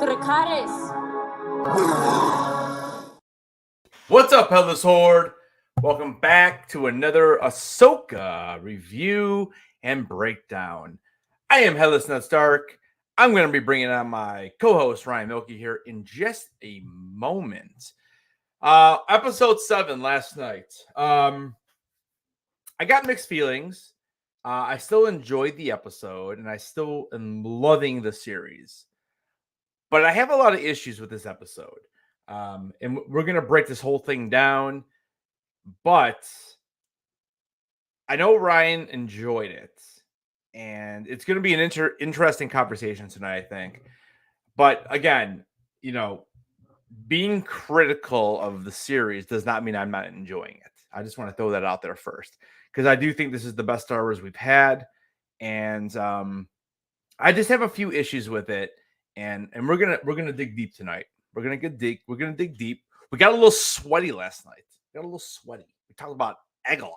What's up, Headless Horde? Welcome back to another Ahsoka review and breakdown. I am Headless Not Stark. I'm going to be bringing on my co-host Ryan Milky here in just a moment. Episode 7 last night. I got mixed feelings. I still enjoyed the episode, and I still am loving the series. But I have a lot of issues with this episode. And we're going to break this whole thing down. But I know Ryan enjoyed it. And it's going to be an interesting conversation tonight, I think. But again, being critical of the series does not mean I'm not enjoying it. I just want to throw that out there first. Because I do think this is the best Star Wars we've had. And I just have a few issues with it. And we're gonna dig deep tonight. We're gonna dig deep. We got a little sweaty last night. We talked about Egoloth.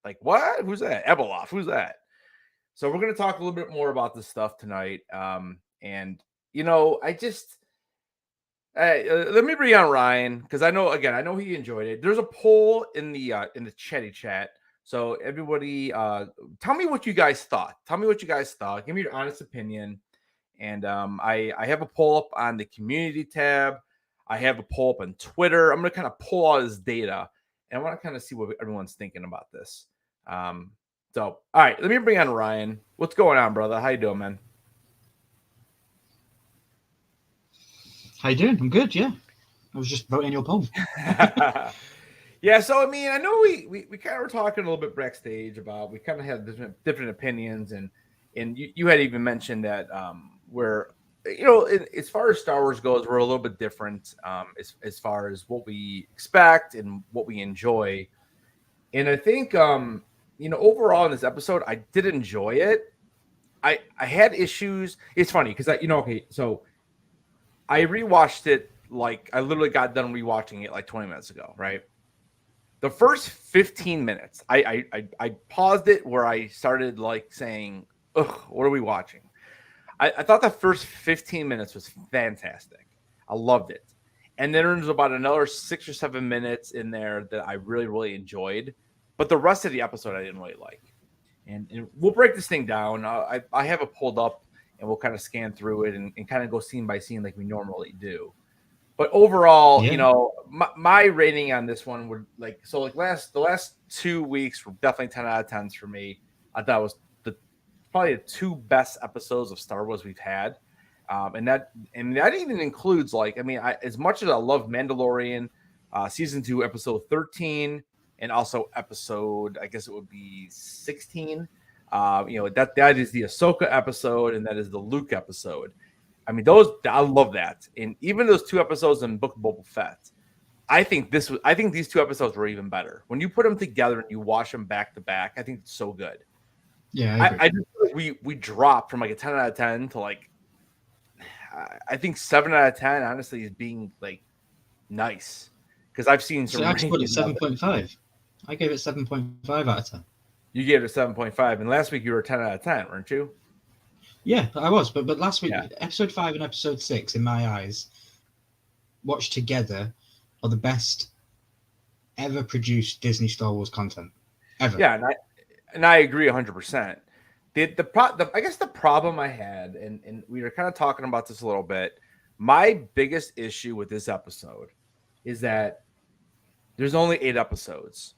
Like, what? Who's that? Ebeloth. Who's that? So we're gonna talk a little bit more about this stuff tonight. And I just let me bring on Ryan because I know he enjoyed it. There's a poll in the chatty chat. So everybody, tell me what you guys thought. Give me your honest opinion. And I have a poll up on the community tab. I have a poll up on Twitter. I'm going to kind of pull all this data, and I want to kind of see what everyone's thinking about this. So, all right, let me bring on Ryan. What's going on, brother? How you doing, man? How you doing? I'm good, yeah. I was just voting your poll. Yeah, so, I mean, I know we kind of were talking a little bit backstage about, we kind of had different opinions, and you had even mentioned that where, as far as Star Wars goes, we're a little bit different as far as what we expect and what we enjoy. And I think, overall in this episode, I did enjoy it. I had issues. It's funny because so I rewatched it. Like, I literally got done rewatching it like 20 minutes ago, right? The first 15 minutes, I paused it where I started like saying, ugh, what are we watching? I thought the first 15 minutes was fantastic. I loved it. And then there's about another 6 or 7 minutes in there that I really, really enjoyed. But the rest of the episode I didn't really like. And we'll break this thing down. I have it pulled up, and we'll kind of scan through it and kind of go scene by scene like we normally do. But overall, my rating on this one would the last 2 weeks were definitely 10 out of 10s for me. I thought it was probably the 2 best episodes of Star Wars we've had. And that even includes as much as I love Mandalorian, season 2, episode 13, and also episode, I guess it would be 16. That is the Ahsoka episode, and that is the Luke episode. I mean, I love that. And even those 2 episodes in Book of Boba Fett, I think these 2 episodes were even better. When you put them together and you watch them back to back, I think it's so good. Yeah, I just feel like we dropped from like a 10 out of 10 to like I think 7 out of 10. Honestly, is being like nice because I've seen some. So I actually put it 7.5. I gave it 7.5 out of 10. You gave it 7.5, and last week you were 10 out of 10, weren't you? Yeah, I was, but last week, episode 5 and episode 6, in my eyes, watched together, are the best ever produced Disney Star Wars content ever. Yeah, and I agree 100%. I guess the problem I had, and we were kind of talking about this a little bit, my biggest issue with this episode is that there's only 8 episodes.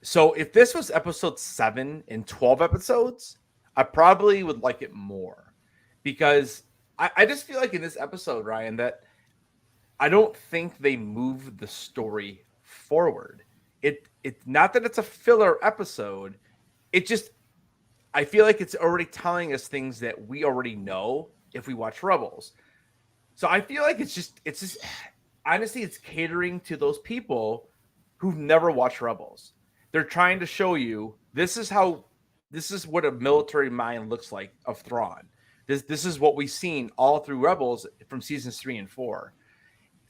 So if this was episode 7 and 12 episodes, I probably would like it more, because I just feel like in this episode, Ryan, that I don't think they moved the story forward. It's not that it's a filler episode. It just, I feel like it's already telling us things that we already know if we watch Rebels. So I feel like it's just honestly, it's catering to those people who've never watched Rebels. They're trying to show you this is what a military mind looks like of Thrawn. This is what we've seen all through Rebels from seasons 3 and 4.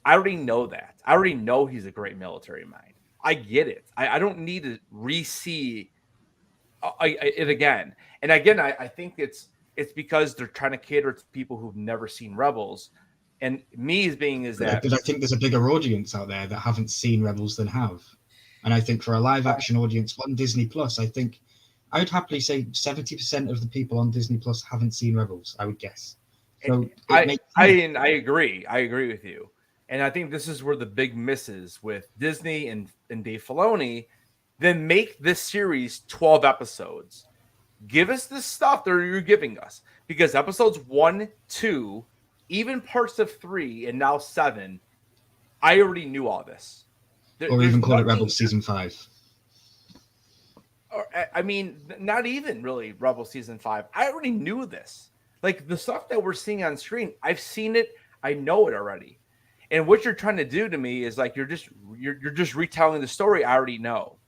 I already know that. I already know he's a great military mind. I get it. I don't need to re-see it again. And again, I think it's because they're trying to cater to people who've never seen Rebels, And me as being is that, but I think there's a bigger audience out there that haven't seen Rebels than have. And I think for a live action audience on Disney Plus, I think I would happily say 70% of the people on Disney Plus haven't seen Rebels, I would guess. So I agree. I agree with you. And I think this is where the big misses with Disney and Dave Filoni. Then make this series 12 episodes. Give us the stuff that you're giving us. Because episodes 1, 2, even parts of 3, and now 7, I already knew all this. Or even call it Rebels Season 5. Or, I mean, not even really Rebels Season 5. I already knew this. Like, the stuff that we're seeing on screen, I've seen it. I know it already. And what you're trying to do to me is like you're just retelling the story I already know.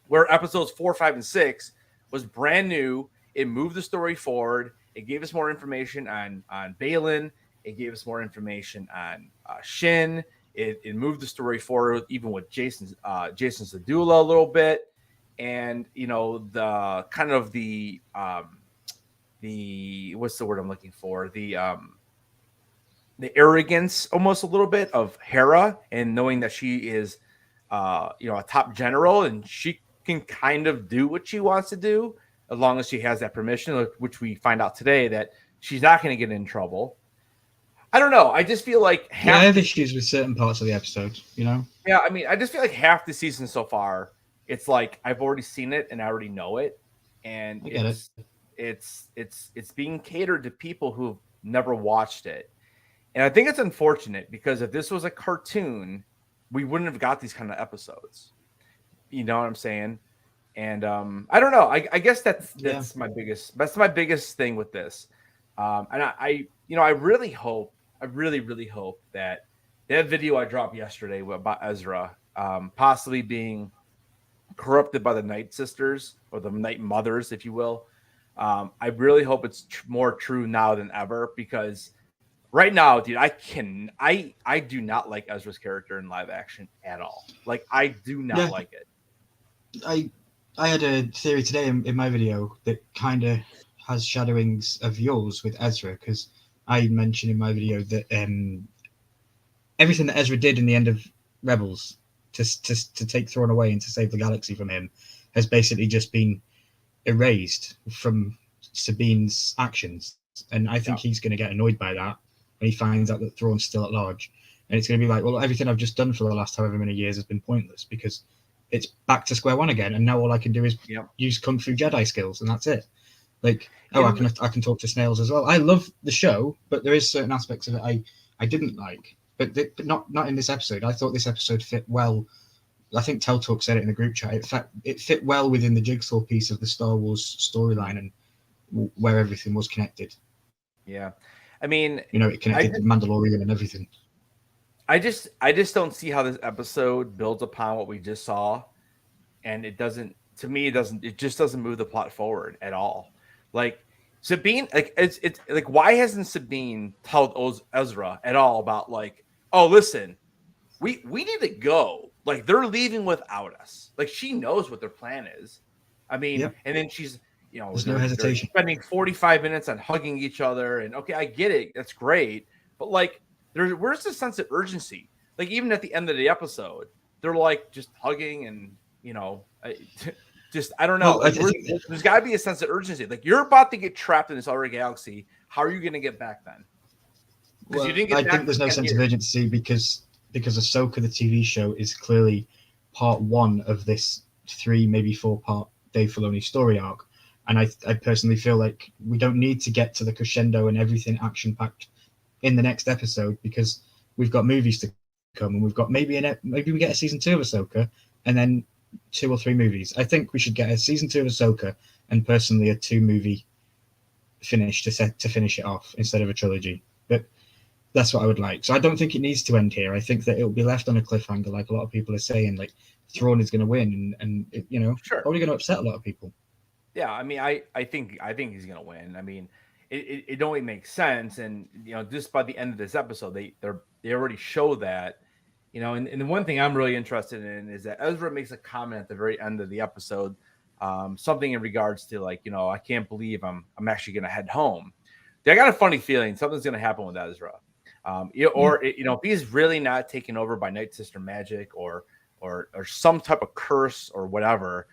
Where episodes 4, 5, and 6 was brand new. It moved the story forward. It gave us more information on Baylan. It gave us more information on Shin. It moved the story forward, even with Jason Sedula a little bit, and the kind of the what's the word I'm looking for, the arrogance almost a little bit of Hera, and knowing that she is a top general and she can kind of do what she wants to do as long as she has that permission, which we find out today that she's not going to get in trouble. I don't know. I just feel like I have issues with certain parts of the episode, Yeah, I mean, I just feel like half the season so far, it's like I've already seen it and I already know it, and it's being catered to people who've never watched it, and I think it's unfortunate because if this was a cartoon, we wouldn't have got these kind of episodes. You know what I'm saying? And I don't know. I guess that's my biggest thing with this, and I really hope that video I dropped yesterday about Ezra possibly being corrupted by the Night Sisters or the Night Mothers, if you will. I really hope it's more true now than ever, because right now, dude, I do not like Ezra's character in live action at all. Like, I do not like it. I had a theory today in my video that kind of has shadowings of yours with Ezra, because I mentioned in my video that everything that Ezra did in the end of Rebels to take Thrawn away and to save the galaxy from him has basically just been erased from Sabine's actions. And I think he's going to get annoyed by that when he finds out that Thrawn's still at large. And it's going to be like, well, everything I've just done for the last however many years has been pointless because it's back to square one again. And now all I can do is use Kung Fu Jedi skills, and that's it. Like, I can talk to snails as well. I love the show, but there is certain aspects of it I didn't like. But not in this episode. I thought this episode fit well. I think Teltalk said it in the group chat. It fit well within the jigsaw piece of the Star Wars storyline and where everything was connected. Yeah, I mean, it connected to Mandalorian and everything. I just don't see how this episode builds upon what we just saw, and it doesn't. To me, it just doesn't move the plot forward at all. Like, Sabine, like it's like, why hasn't Sabine told Ezra at all about, like, oh, listen, we need to go. Like, they're leaving without us. Like, she knows what their plan is. I mean, and then she's, there's no hesitation. Spending 45 minutes on hugging each other, and okay, I get it, that's great, but like, where's the sense of urgency? Like, even at the end of the episode, they're like just hugging, and I don't know. Well, there's got to be a sense of urgency. Like, you're about to get trapped in this other galaxy. How are you going to get back then? Well, I think there's no sense of urgency because Ahsoka, the TV show, is clearly part one of this 3, maybe 4-part Dave Filoni story arc. And I personally feel like we don't need to get to the crescendo and everything action-packed in the next episode, because we've got movies to come, and we've got maybe we get a season 2 of Ahsoka, and then 2 or 3 movies. I think we should get a season 2 of Ahsoka, and personally a 2-movie finish to finish it off instead of a trilogy. But that's what I would like. So I don't think it needs to end here. I think that it'll be left on a cliffhanger, like a lot of people are saying. Like, Thrawn is going to win, and probably going to upset a lot of people. Yeah, I mean, I think he's going to win. I mean, it only makes sense, and just by the end of this episode, they already show that. And the one thing I'm really interested in is that Ezra makes a comment at the very end of the episode, something in regards to, like, I can't believe I'm actually going to head home. I got a funny feeling something's going to happen with Ezra. If he's really not taken over by Night Sister magic or some type of curse or whatever,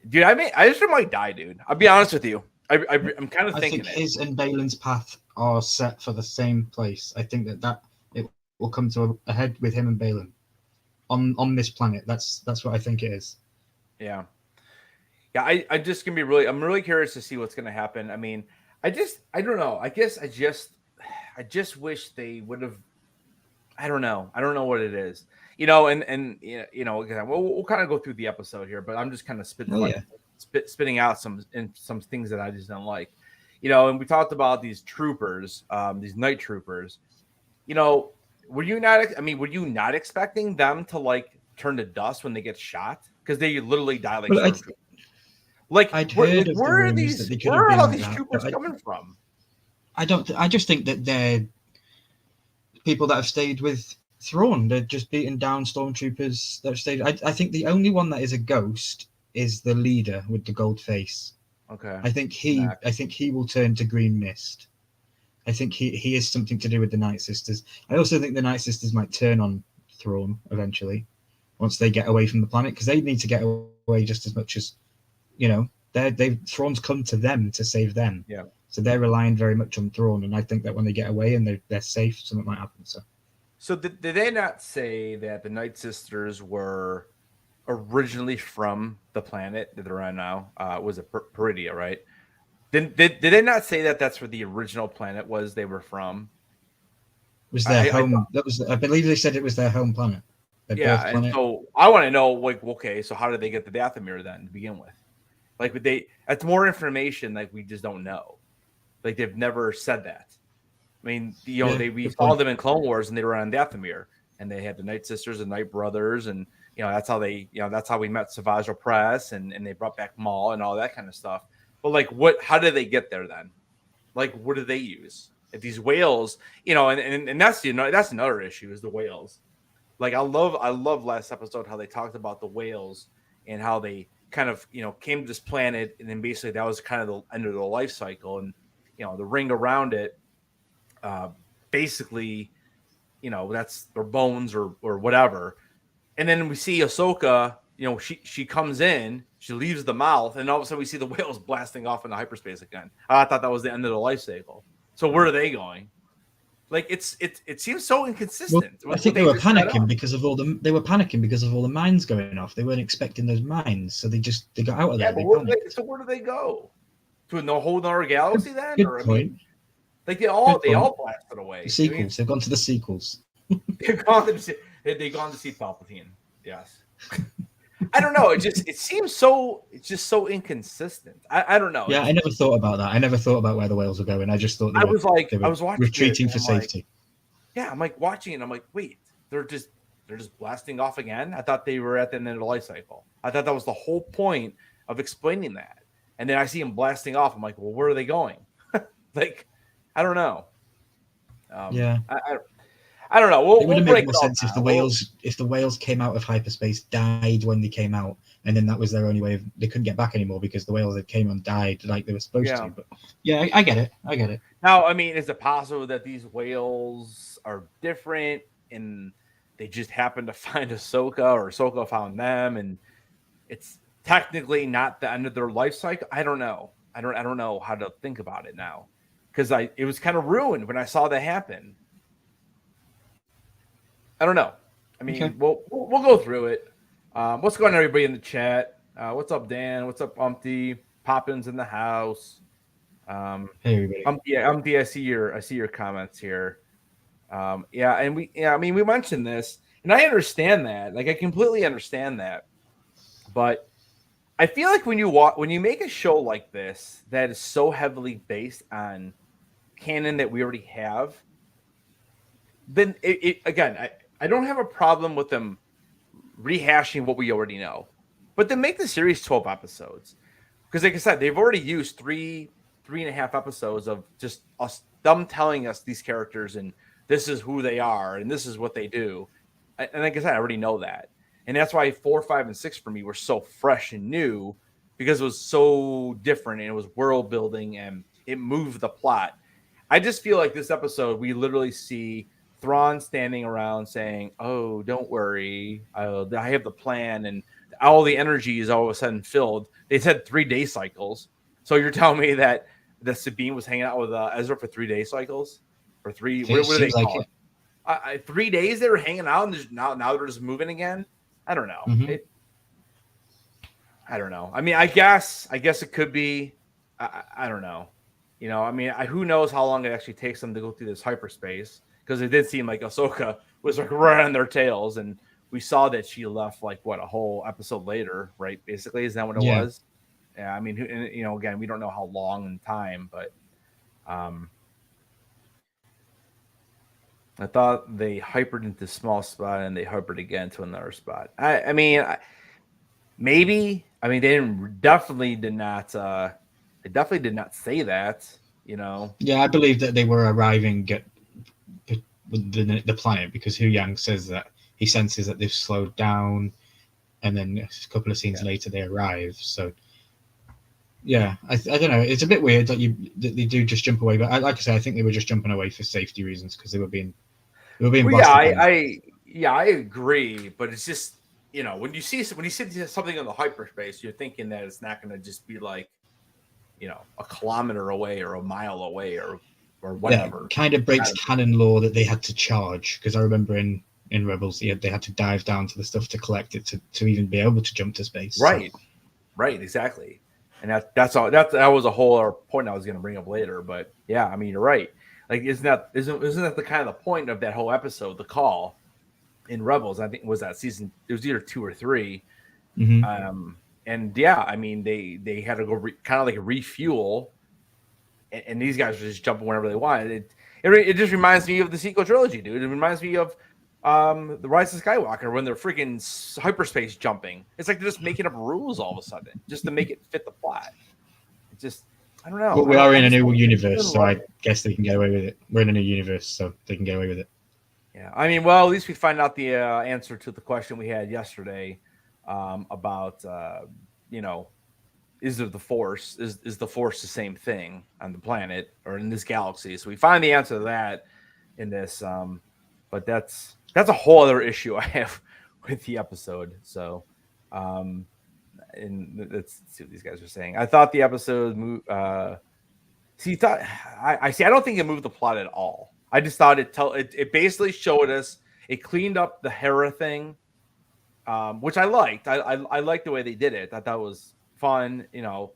dude, I just might die, dude. I'll be honest with you. I'm kind of thinking I think his and Balin's path are set for the same place. I think that it will come to a head with him and Balin on this planet. That's what I think it is. Yeah. I'm really curious to see what's going to happen. I mean, I don't know. I guess I just wish they would have. I don't know what it is. We'll kind of go through the episode here, but I'm just kind of spitting out some things that I just don't like. And we talked about these troopers, these night troopers. Were you not expecting them to like turn to dust when they get shot? Because they literally die like stormtroopers. I'd heard of where are these troopers coming from? I just think that they're people that have stayed with Thrawn. They're just beating down stormtroopers that have stayed. I think the only one that is a ghost is the leader with the gold face. Okay. I think he will turn to green mist. I think he is something to do with the Night Sisters. I also think the Night Sisters might turn on Thrawn eventually once they get away from the planet, because they need to get away just as much as Thrawn's come to them to save them. Yeah. So they're relying very much on Thrawn, and I think that when they get away and they're safe, something might happen. So did they not say that the Night Sisters were originally from the planet that they're on now? Was it Peridia, right? Did they not say that that's where the original planet was they were from? Was their home? I believe they said it was their home planet. Their birth planet. And so I want to know, like, okay, so how did they get the Dathomir then to begin with? Like, that's more information like we just don't know. Like, they've never said that. I mean, we saw them in Clone Wars, and they were on Dathomir, and they had the Night Sisters and Night Brothers, and that's how we met Savage Opress, and they brought back Maul and all that kind of stuff. But like, how did they get there then? Like, what do they use? If these whales, and that's another issue is the whales. Like, I love last episode how they talked about the whales and how they kind of came to this planet, and then basically that was kind of the end of the life cycle, and the ring around it, basically, that's their bones or whatever. And then we see Ahsoka, she comes in, she leaves the mouth, and all of a sudden we see the whales blasting off into hyperspace again. I thought that was the end of the life cycle. So where are they going? Like, it seems so inconsistent. Well, I think they were panicking because of all the mines going off. They weren't expecting those mines, so they got out of there. So where do they go? To a whole other galaxy then? Good point. Like they all blasted away. The sequels. They've gone to the sequels. They've gone to see Palpatine. Yes. I don't know. It seems so. It's just so inconsistent. I don't know. Yeah, I never thought about that. I never thought about where the whales were going. I just thought I was watching retreating for safety. I'm like watching it. I'm like, wait, they're just blasting off again. I thought they were at the end of the life cycle. I thought that was the whole point of explaining that. And then I see them blasting off. I'm like, well, where are they going? Like, I don't know. I don't know. It would have made more sense if the whales came out of hyperspace, died when they came out, and then that was their only way they couldn't get back anymore because the whales that came and died like they were supposed to. But yeah, I get it. Now, I mean, is it possible that these whales are different and they just happened to find Ahsoka, or Ahsoka found them, and it's technically not the end of their life cycle? I don't know. I don't know how to think about it now, because it was kind of ruined when I saw that happen. I don't know. I mean, okay. We'll go through it. What's going on, everybody in the chat? What's up, Dan? What's up, Umpty? Poppins in the house. Hey, everybody. Umpty, I see your comments here. We mentioned this, and I understand that. Like, I completely understand that. But I feel like when you make a show like this that is so heavily based on canon that we already have, then I don't have a problem with them rehashing what we already know, but then make the series 12 episodes. Because like I said, they've already used 3.5 episodes of just them telling us these characters and this is who they are and this is what they do. And like I said, I already know that. And that's why 4, 5, and 6 for me were so fresh and new, because it was so different and it was world building and it moved the plot. I just feel like this episode, we literally see Thrawn standing around saying, "Oh, don't worry, I have the plan," and all the energy is all of a sudden filled. They said 3-day cycles, so you're telling me that the Sabine was hanging out with Ezra for 3-day cycles, or three? What do they call it? 3 days they were hanging out, and now they're just moving again. I don't know. Mm-hmm. I don't know. I mean, I guess it could be. I don't know. You know, I mean, who knows how long it actually takes them to go through this hyperspace? Because it did seem like Ahsoka was like right on their tails, and we saw that she left like a whole episode later, right? Basically, is that what it was? Yeah. I mean, you know, again, we don't know how long in time, but I thought they hypered into small spot and they hypered again to another spot. I mean, maybe. I mean, they definitely did not say that. You know. Yeah, I believe that they were arriving at the planet because Hu Yang says that he senses that they've slowed down, and then a couple of scenes later they arrive. So, yeah, I don't know. It's a bit weird that they do just jump away, but like I say, I think they were just jumping away for safety reasons because they were being well, yeah, I agree, but it's just, you know, when you see something in the hyperspace, you're thinking that it's not going to just be like, you know, a kilometer away or a mile away or whatever. Yeah, kind of breaks canon law that they had to charge, because I remember in Rebels they had to dive down to the stuff to collect it to even be able to jump to space. Right, so. Right, exactly. And that was a whole other point I was going to bring up later. But yeah, I mean, you're right. Like, isn't that the kind of the point of that whole episode, the call in Rebels? I think was that season. It was either 2 or 3. Mm-hmm. And yeah, I mean, they had to go kind of like a refuel, and these guys were just jumping whenever they wanted. It just reminds me of the sequel trilogy, dude. It reminds me of the Rise of Skywalker when they're freaking hyperspace jumping. It's like they're just making up rules all of a sudden just to make it fit the plot. It just, I don't know. Well, we are in a new universe, so I guess they can get away with it. We're in a new universe, so they can get away with it. Yeah, I mean, well, at least we find out the answer to the question we had yesterday about, you know, is there the Force? Is the Force the same thing on the planet or in this galaxy? So we find the answer to that in this, but that's a whole other issue I have with the episode. So, and let's see what these guys are saying. I thought the episode moved. I don't think it moved the plot at all. I just thought it basically showed us, it cleaned up the Hera thing, which I liked. I liked the way they did it. I thought it was fun. You know,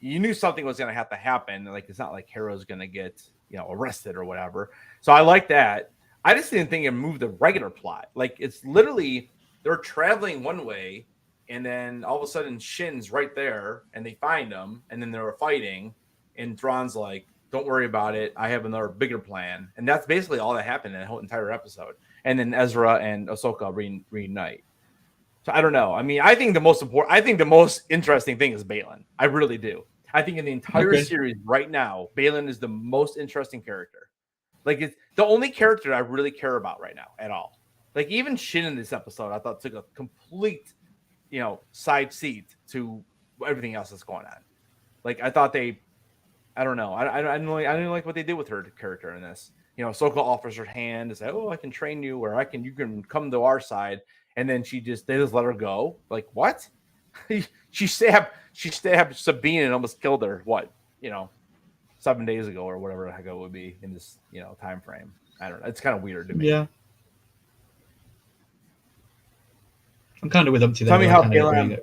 you knew something was going to have to happen. Like, it's not like Hera's going to get, you know, arrested or whatever. So I like that. I just didn't think it moved the regular plot. Like, it's literally they're traveling one way, and then all of a sudden Shin's right there, and they find him, and then they were fighting, and Thrawn's like, "Don't worry about it. I have another bigger plan." And that's basically all that happened in the whole entire episode. And then Ezra and Ahsoka reunite. So I don't know. I mean, I think the most interesting thing is Baylan. I really do. I think in the entire series right now, Baylan is the most interesting character. Like, it's the only character I really care about right now at all. Like, even Shin in this episode, I thought took a complete, you know, side seat to everything else that's going on. Like, I thought I don't know. I didn't like what they did with her character in this. You know, Ahsoka offers her hand to say, "Oh, I can train you, or you can come to our side." And then they just let her go. Like, what? she stabbed Sabine and almost killed her. What? You know, 7 days ago or whatever the heck it would be in this, you know, time frame. I don't know. It's kind of weird to me. Yeah. I'm kind of with up to that. Tell me how Baylan.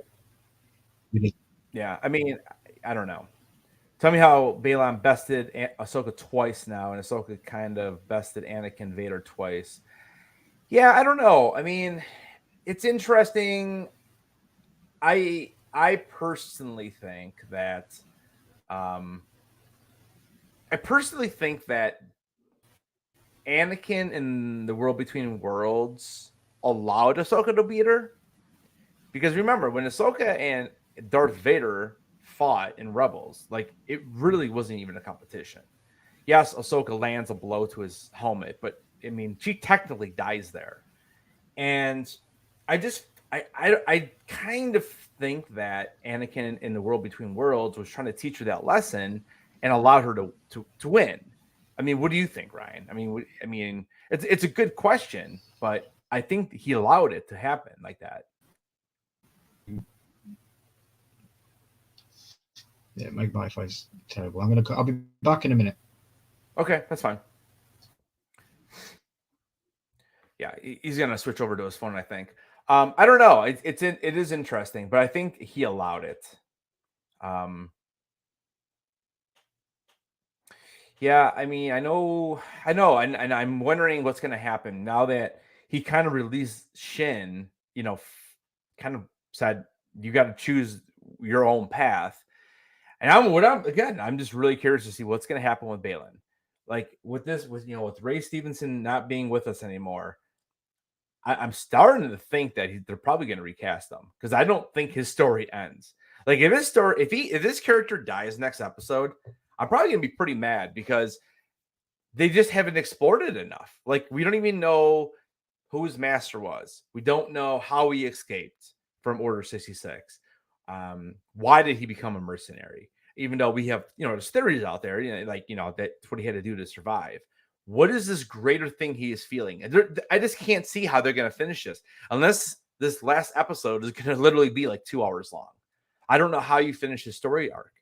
Yeah, I mean, I don't know. Tell me how Baylan bested Ahsoka twice now, and Ahsoka kind of bested Anakin Vader twice. Yeah, I don't know. I mean, it's interesting. I personally think that Anakin in the World Between Worlds allowed Ahsoka to beat her. Because remember, when Ahsoka and Darth Vader fought in Rebels, like, it really wasn't even a competition. Yes, Ahsoka lands a blow to his helmet, but I mean, she technically dies there. And I kind of think that Anakin in the World Between Worlds was trying to teach her that lesson and allowed her to win. I mean, what do you think, Ryan? I mean, it's a good question, but I think he allowed it to happen like that. Yeah, my Wi-Fi's terrible. I'll be back in a minute. Okay, that's fine. Yeah, he's gonna switch over to his phone, I think. I don't know. It is interesting, but I think he allowed it. Um, yeah, I mean, I know, and I'm wondering what's gonna happen now that he kind of released Shin. Kind of said you got to choose your own path. And I'm just really curious to see what's going to happen with Balin. Like with this, with Ray Stevenson not being with us anymore, I'm starting to think that they're probably going to recast him because I don't think his story ends. Like if this character dies next episode, I'm probably going to be pretty mad because they just haven't explored it enough. Like we don't even know who his master was. We don't know how he escaped from Order 66. Why did he become a mercenary? Even though we have, there's theories out there, that's what he had to do to survive. What is this greater thing he is feeling? I just can't see how they're going to finish this unless this last episode is going to literally be like 2 hours long. I don't know how you finish his story arc.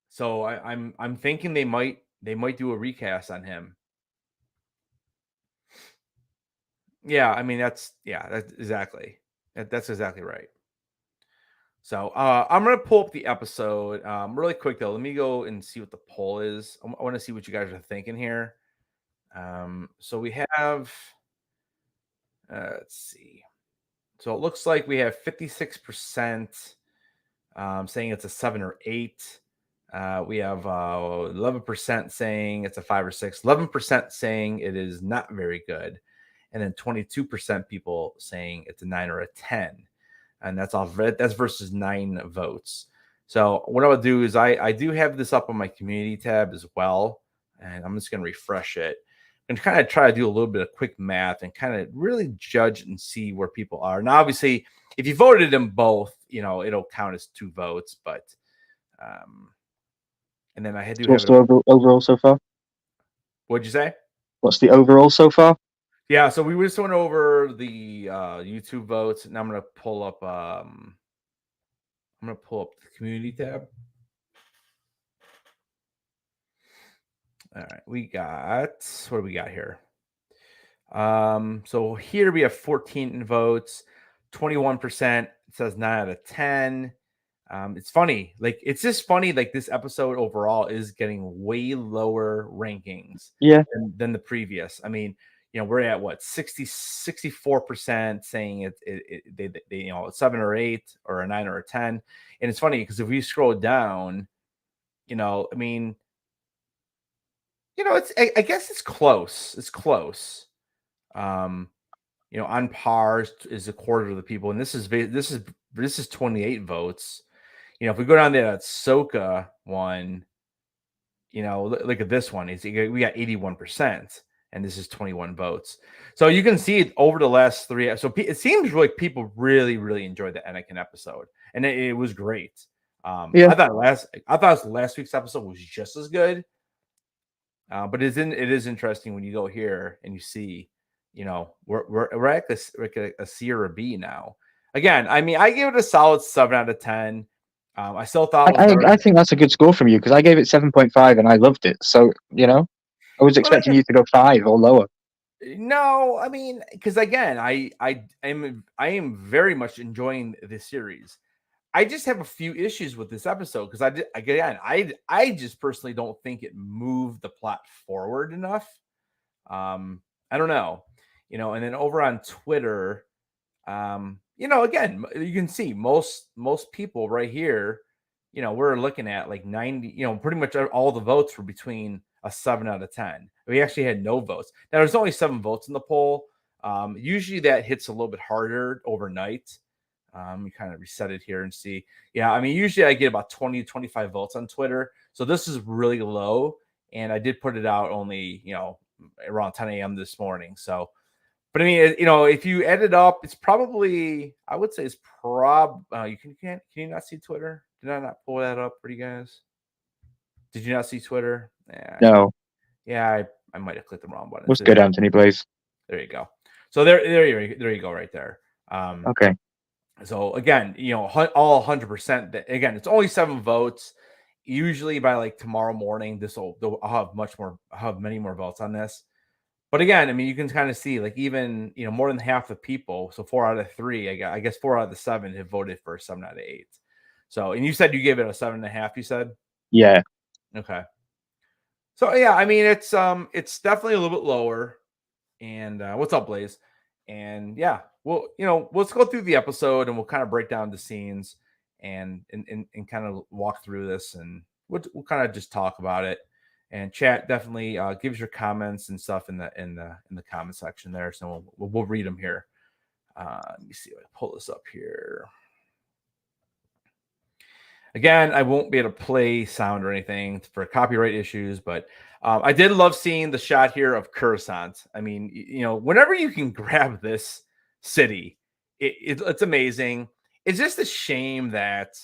So I'm thinking they might do a recast on him. Yeah, I mean that's exactly right. So I'm gonna pull up the episode really quick though. Let me go and see what the poll is. I want to see what you guys are thinking here. So we have let's see. So it looks like we have 56% saying it's a 7 or 8. We have 11% saying it's a 5 or 6. 11% saying it is not very good, and then 22% people saying it's a 9 or a 10. And that's versus 9 votes. So what I would do is I do have this up on my community tab as well, and I'm just going to refresh it and kind of try to do a little bit of quick math and kind of really judge and see where people are. Now, obviously, if you voted them both, it'll count as 2 votes, but and then I do What's the overall so far? What'd you say? What's the overall so far? Yeah, so we just went over the YouTube votes. Now I'm gonna pull up the community tab. All right, what do we got here? So here we have 14 votes, 21%. It says 9 out of 10. It's funny, it's just funny. Like this episode overall is getting way lower rankings, than the previous. I mean, we're at what 64% saying they 7 or 8 or a 9 or a 10. And it's funny because if we scroll down, I mean, I guess it's close. It's close. On par is a quarter of the people, and this is 28 votes. If we go down to that Ahsoka one, look at this one. We got 81%, and this is 21 votes. So you can see it over the last 3. So it seems like people really, really enjoyed the Anakin episode, and it was great. I thought last week's episode was just as good. But it is interesting when you go here and you see, we're at a C or a B now. Again, I mean, I gave it a solid 7 out of 10. I still thought I think that's a good score from you because I gave it 7.5 and I loved it. So I was expecting you to go 5 or lower. No, I mean, because again, I am very much enjoying this series. I just have a few issues with this episode because I just personally don't think it moved the plot forward enough. I don't know, and then over on Twitter, again, you can see most people right here, we're looking at like 90, pretty much all the votes were between a 7 out of 10. We actually had no votes. Now there's only 7 votes in the poll. Usually that hits a little bit harder overnight. We kind of reset it here and see. Yeah, I mean, usually I get about 20, 25 votes on Twitter. So this is really low. And I did put it out only, around 10 a.m. this morning. So, but I mean, if you add it up, it's probably, I would say it's can you not see Twitter? Did I not pull that up for you guys? Did you not see Twitter? Yeah. No. Yeah, I might have clicked the wrong button. What's good, Anthony Blaze? There you go. So there you go, right there. Okay. So again, all 100%. Again, it's only 7 votes. Usually by like tomorrow morning, I'll have many more votes on this. But again, I mean, you can kind of see like even more than half the people. So 4 out of 3, I guess 4 out of the 7 have voted for 7 out of 8. So, and you said you gave it a 7.5. You said, yeah. Okay. So yeah, I mean, it's definitely a little bit lower. And what's up, Blaze? And yeah, well, let's go through the episode and we'll kind of break down the scenes and kind of walk through this, and we'll kind of just talk about it. And chat definitely gives your comments and stuff in the comment section there. So we'll read them here. Let me see if I can pull this up here. Again, I won't be able to play sound or anything for copyright issues, but I did love seeing the shot here of Coruscant. I mean, whenever you can grab this city, it's amazing. It's just a shame that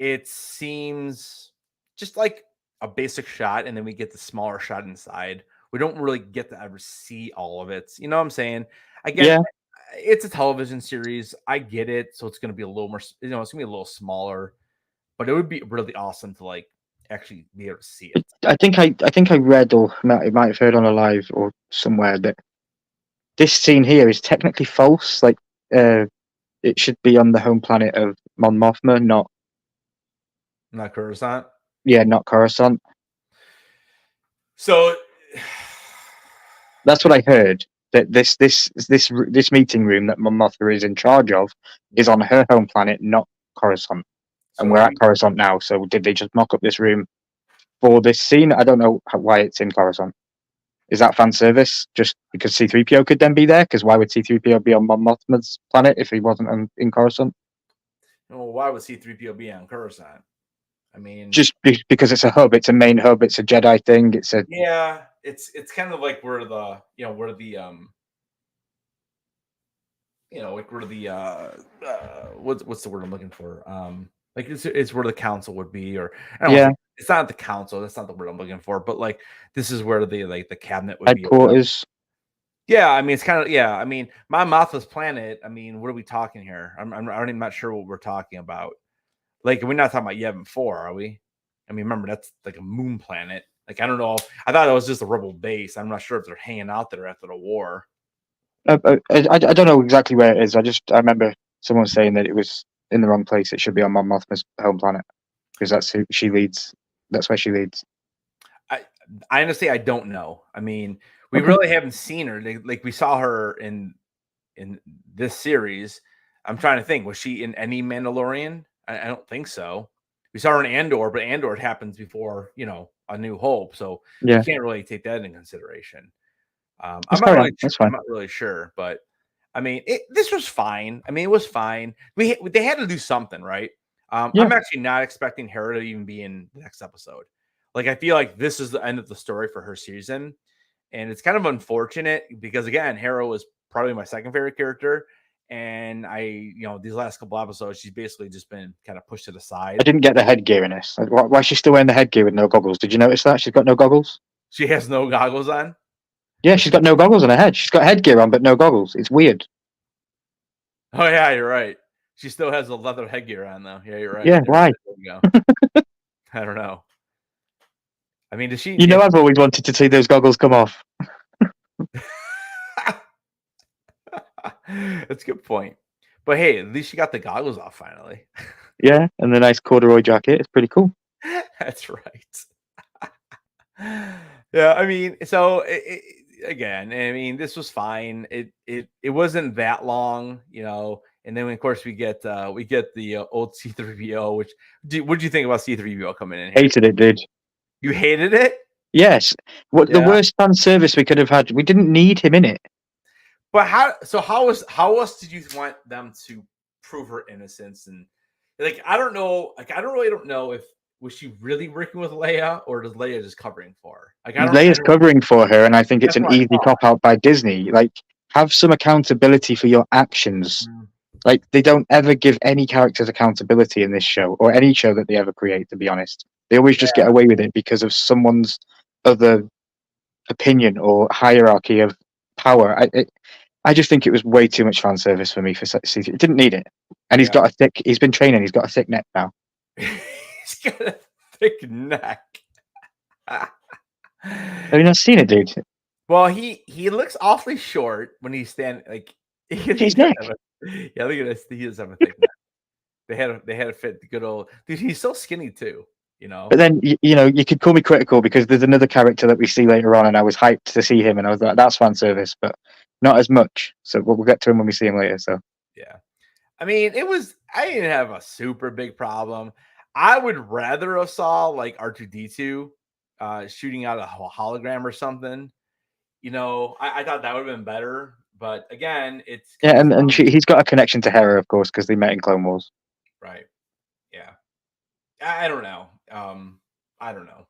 it seems just like a basic shot, and then we get the smaller shot inside. We don't really get to ever see all of it. You know what I'm saying? Again, it's a television series. I get it. So it's going to be a little more, it's going to be a little smaller. But it would be really awesome to like actually be able to see it. I think I read, or might have heard on a live or somewhere, that this scene here is technically false. Like, it should be on the home planet of Mon Mothma, not Coruscant. Yeah, not Coruscant. So that's what I heard. That this meeting room that Mon Mothma is in charge of is on her home planet, not Coruscant. And we're at Coruscant now, so did they just mock up this room for this scene? I don't know why it's in Coruscant. Is that fan service? Just because C-3PO could then be there? Because why would C-3PO be on Mon Mothma's planet if he wasn't in Coruscant? Well, why would C-3PO be on Coruscant? I mean, just because it's a hub, it's a main hub, it's a Jedi thing. It's kind of like where the what's the word I'm looking for? Like it's where the council would be, or it's not the council. That's not the word I'm looking for. But like this is where the cabinet would headquarters. Be. Yeah, I mean it's kind of I mean, Mon Mothma's planet. I mean, what are we talking here? I'm not sure what we're talking about. Like we're not talking about Yavin 4, are we? I mean, remember that's like a moon planet. Like I don't know. I thought it was just a rebel base. I'm not sure if they're hanging out there after the war. I don't know exactly where it is. I remember someone saying that it was in the wrong place. It should be on Mon Mothma's home planet because that's who she leads. That's where she leads. I honestly I don't know. I mean, we really haven't seen her. Like we saw her in this series. I'm trying to think. Was she in any Mandalorian? I don't think so. We saw her in Andor, but Andor happens before A New Hope, so you can't really take that into consideration. I'm not really sure, but I mean, this was fine. I mean, it was fine. They had to do something, right? I'm actually not expecting Hera to even be in the next episode. Like, I feel like this is the end of the story for her season, and it's kind of unfortunate because again, Hera was probably my second favorite character, and these last couple episodes, she's basically just been kind of pushed to the side. I didn't get the headgear in this. Why is she still wearing the headgear with no goggles? Did you notice that she's got no goggles? She has no goggles on. Yeah, she's got no goggles on her head. She's got headgear on, but no goggles. It's weird. Oh yeah, you're right. She still has a leather headgear on, though. Yeah, you're right. Yeah, why? There you go. I don't know. I mean, does she? I've always wanted to see those goggles come off. That's a good point. But hey, at least she got the goggles off finally. Yeah, and the nice corduroy jacket. It's pretty cool. That's right. Yeah, I mean, so again, I mean, this was fine. It wasn't that long, and then of course we get the old C-3PO. What did you think about C-3PO coming in here? Hated it, dude. You hated it? Yes. The worst fan service we could have had. We didn't need him in it. But how else did you want them to prove her innocence? And like, I don't know. Like, I don't know if was she really working with Leia, or does Leia just covering for her? Like, Leia's covering for her, and I think it's an easy cop out by Disney. Like, have some accountability for your actions. Like, they don't ever give any characters accountability in this show, or any show that they ever create, to be honest. They always just get away with it because of someone's other opinion or hierarchy of power. I just think it was way too much fan service for me for season. It didn't need it, and he's been training. He's got a thick neck now. He's got a thick neck. Have you not seen it, dude? Well, he looks awfully short when he's standing. Like His neck. Yeah, look at this. He does have a thick neck. They had to fit the good old dude. He's so skinny too, you know. But then you could call me critical because there's another character that we see later on, and I was hyped to see him, and I was like, that's fan service, but not as much. So we'll get to him when we see him later. So yeah, I mean, I didn't have a super big problem. I would rather have saw like R2D2 shooting out a hologram or something. You know, I thought that would have been better. But again, it's and he's got a connection to Hera, of course, because they met in Clone Wars. Right. Yeah. I don't know. I don't know.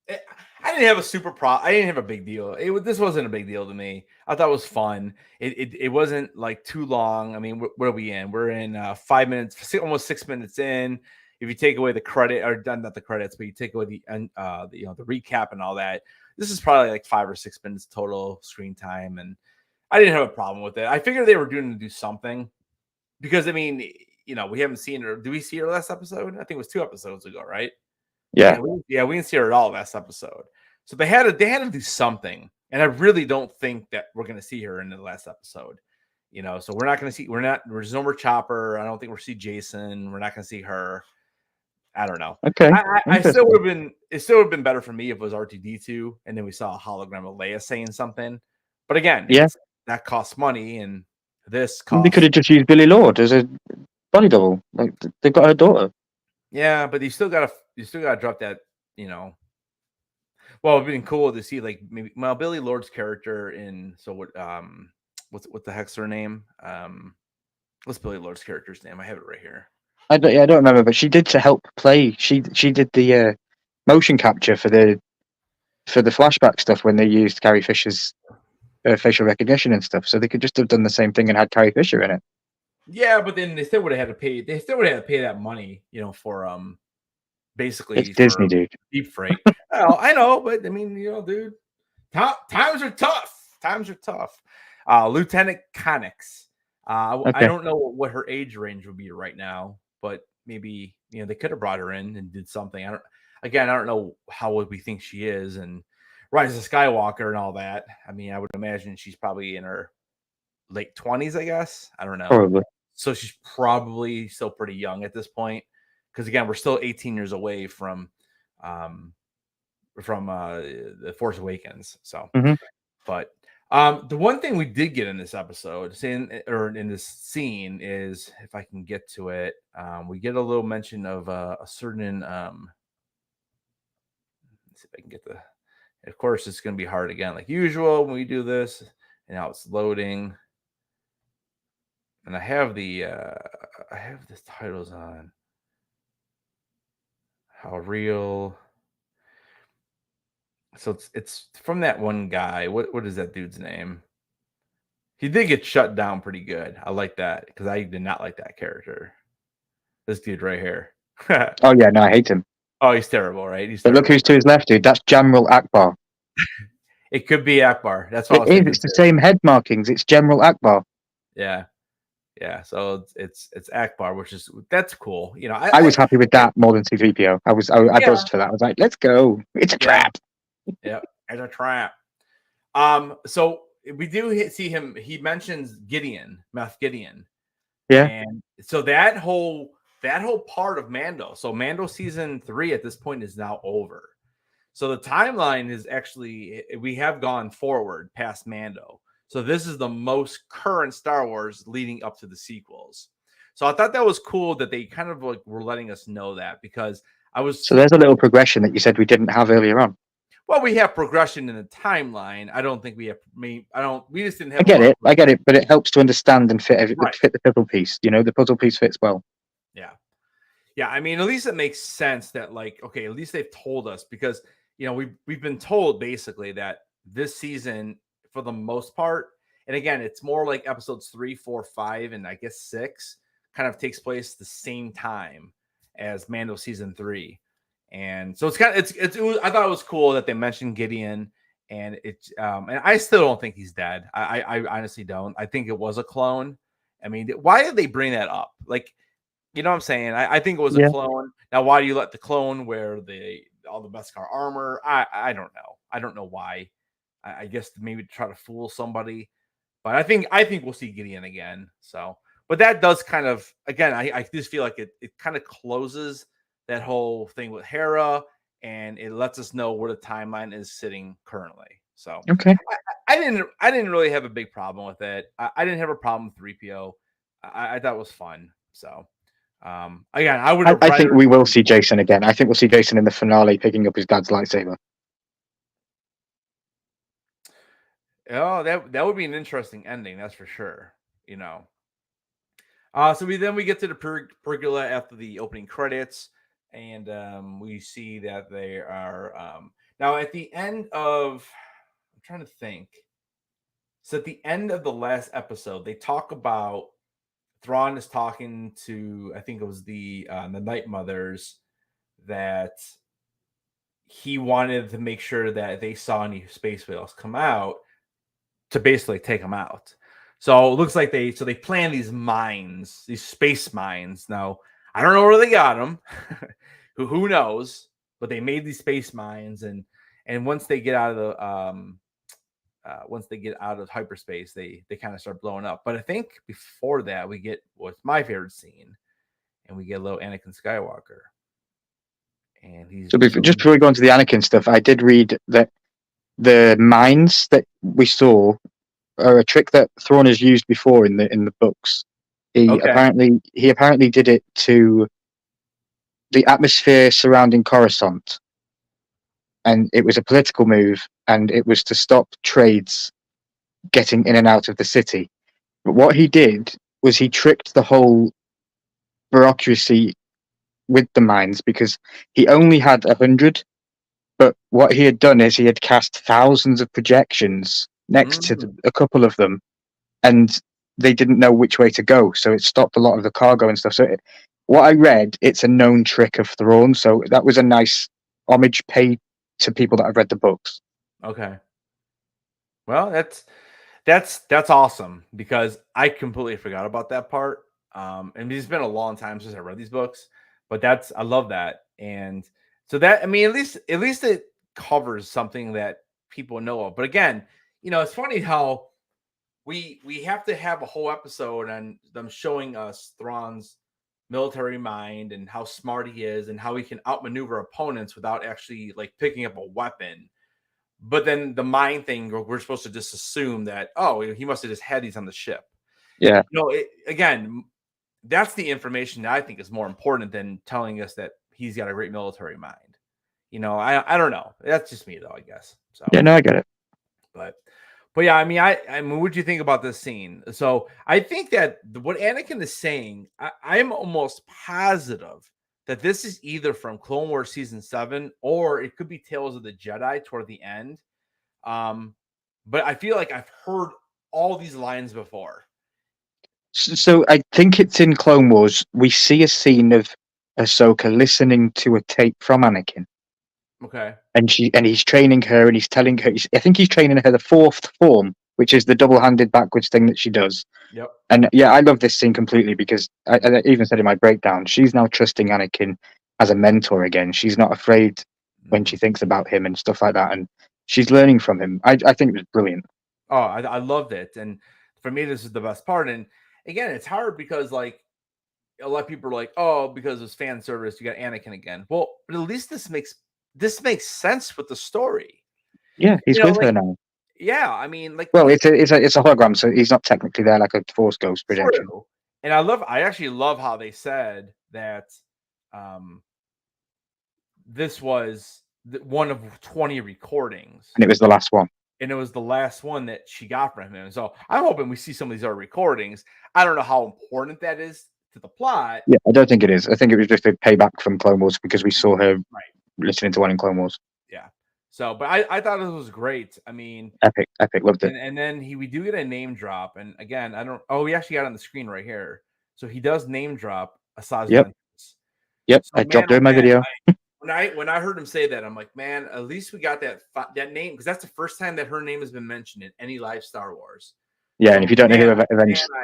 I didn't have a super I didn't have a big deal. This wasn't a big deal to me. I thought it was fun. It wasn't like too long. I mean, what are we in? We're in 5 minutes, almost 6 minutes in. If you take away the credit, or not the credits, but you take away the recap and all that, this is probably like 5 or 6 minutes total screen time, and I didn't have a problem with it. I figured they were doing to do something because I mean, we haven't seen her. Did we see her last episode? I think it was 2 episodes ago, right? Yeah. We didn't see her at all last episode. So they had to do something. And I really don't think that we're going to see her in the last episode. So we're not going to see, there's no more Chopper. I don't think we'll see Jason. We're not going to see her. I don't know. Okay. I still would have been better for me if it was R2D2 and then we saw a hologram of Leia saying something. But again, that costs money, and this costs. They could have just used Billy Lord as a body double. Like they've got her daughter. Yeah, but you still gotta drop that, Well, it'd been cool to see Billy Lord's character in what's the heck's her name? What's Billy Lord's character's name? I have it right here. I don't remember, but she did to help play. She did the motion capture for the flashback stuff when they used Carrie Fisher's facial recognition and stuff. So they could just have done the same thing and had Carrie Fisher in it. Yeah, but then they still would have had to pay. They still would have had to pay that money, for basically it's Disney, dude. Deep freight. Well, I know, but I mean, dude, times are tough. Times are tough. Lieutenant Connix. Okay. I don't know what her age range would be right now, but maybe they could have brought her in and did something. I don't know how old we think she is, and Rise of Skywalker and all that. I mean, I would imagine she's probably in her late 20s, I guess. I don't know. Probably. So she's probably still pretty young at this point, because again, we're still 18 years away from the Force Awakens. So, but the one thing we did get in this episode, in this scene, is, if I can get to it, we get a little mention of a certain. Let's see if I can get the. Of course, it's going to be hard again, like usual when we do this. And now it's loading. And I have the titles on how real. So it's from that one guy. What is that dude's name? He did get shut down pretty good. I like that, because I did not like that character. This dude right here. Oh yeah, no, I hate him. Oh, he's terrible, right? But look who's to his left, dude. That's General Akbar. It could be Akbar. That's what it is. It's the same head markings. It's General Akbar. Yeah. Yeah, so it's Akbar, that's cool. I was happy with that more than C-3PO. I buzzed for that. I was like, let's go. It's a trap. Yeah, it's a trap. So we do see him. He mentions Moff Gideon. Yeah. And so that whole part of Mando. So Mando season 3 at this point is now over. So the timeline is actually, we have gone forward past Mando. So this is the most current Star Wars leading up to the sequels. So I thought that was cool that they kind of were letting us know that, because So there's a little progression that you said we didn't have earlier on. Well, we have progression in the timeline. I don't think we have. We just didn't have. I get it, but it helps to understand and fit the puzzle piece. The puzzle piece fits well. Yeah. I mean, at least it makes sense that, okay, at least they've told us, because we've been told basically that this season, for the most part, and again, it's more like episodes 3, 4, 5, and I guess 6 kind of takes place the same time as Mando season 3. And so it's I thought it was cool that they mentioned Gideon, and and I still don't think he's dead. I honestly don't. I think it was a clone. I mean, why did they bring that up? Like, you know what I'm saying? I think it was a clone. Now, why do you let the clone wear all the Beskar armor? I don't know. I don't know why. I guess maybe to try to fool somebody. But I think we'll see Gideon again. So, but that does kind of, again, I just feel like it kind of closes that whole thing with Hera, and it lets us know where the timeline is sitting currently. So Okay. I didn't really have a big problem with it. I didn't have a problem with 3PO. I thought it was fun. So again, I would. I think we will see Jason again. I think we'll see Jason in the finale picking up his dad's lightsaber. Oh, that would be an interesting ending, that's for sure. You know. So we get to the pergola after the opening credits, and we see that they are now at the end of. I'm trying to think. So at the end of the last episode, they talk about Thrawn is talking to, I think it was the Night Mothers, that he wanted to make sure that they saw any space whales come out to basically take them out. So it looks like they plan these mines, these space mines. Now I don't know where they got them. Who knows? But they made these space mines, and once they get out of hyperspace, they kind of start blowing up. But I think before that, we get what's my favorite scene, and we get a little Anakin Skywalker. And he's just before we go into the Anakin stuff, I did read that the mines that we saw are a trick that Thrawn has used before in the books. He apparently did it to the atmosphere surrounding Coruscant, and it was a political move, and it was to stop trades getting in and out of the city. But what he did was he tricked the whole bureaucracy with the mines, because he only had 100, but what he had done is he had cast thousands of projections next to a couple of them, and they didn't know which way to go, so it stopped a lot of the cargo and stuff. So what I read, it's a known trick of Thrawn, so that was a nice homage paid to people that have read the books. Okay. Well, that's awesome, because I completely forgot about that part. And it's been a long time since I read these books, but I love that. And so that, I mean, at least it covers something that people know of. But again, it's funny how we have to have a whole episode on them showing us Thrawn's military mind and how smart he is and how he can outmaneuver opponents without actually like picking up a weapon. But then the mind thing, we're supposed to just assume that, oh, he must have just had these on the ship. Yeah. Again, that's the information that I think is more important than telling us that he's got a great military mind. I don't know. That's just me, though, I guess. So yeah, no, I get it. But yeah, I mean, what do you think about this scene? So I think that what Anakin is saying, I'm almost positive that this is either from Clone Wars season 7 or it could be Tales of the Jedi toward the end. But I feel like I've heard all these lines before. So I think it's in Clone Wars. We see a scene of Ahsoka listening to a tape from Anakin. Okay. And he's training her, and he's telling her. I think he's training her the fourth form, which is the double-handed backwards thing that she does. Yep. And yeah, I love this scene completely, because I even said in my breakdown, she's now trusting Anakin as a mentor again. She's not afraid when she thinks about him and stuff like that, and she's learning from him. I think it was brilliant. Oh, I loved it, and for me, this is the best part. And again, it's hard because like a lot of people are like, oh, because it's fan service, you got Anakin again. Well, but at least this makes sense with the story. Yeah, he's with her now. Yeah, I mean, like, well, it's a hologram, so he's not technically there like a Force ghost projection. True. And I actually love how they said that this was one of 20 recordings, and it was the last one. And it was the last one that she got from him. So I'm hoping we see some of these other recordings. I don't know how important that is to the plot. Yeah, I don't think it is. I think it was just a payback from Clone Wars, because we saw her listening to one in Clone Wars. Yeah. So, but I thought it was great. I mean, epic, loved it. And then we do get a name drop. And again, we actually got it on the screen right here. So he does name drop Asajj. Yep. So, I dropped her in my video. when I heard him say that, I'm like, man, at least we got that name, because that's the first time that her name has been mentioned in any live Star Wars. Yeah, So, and if you don't know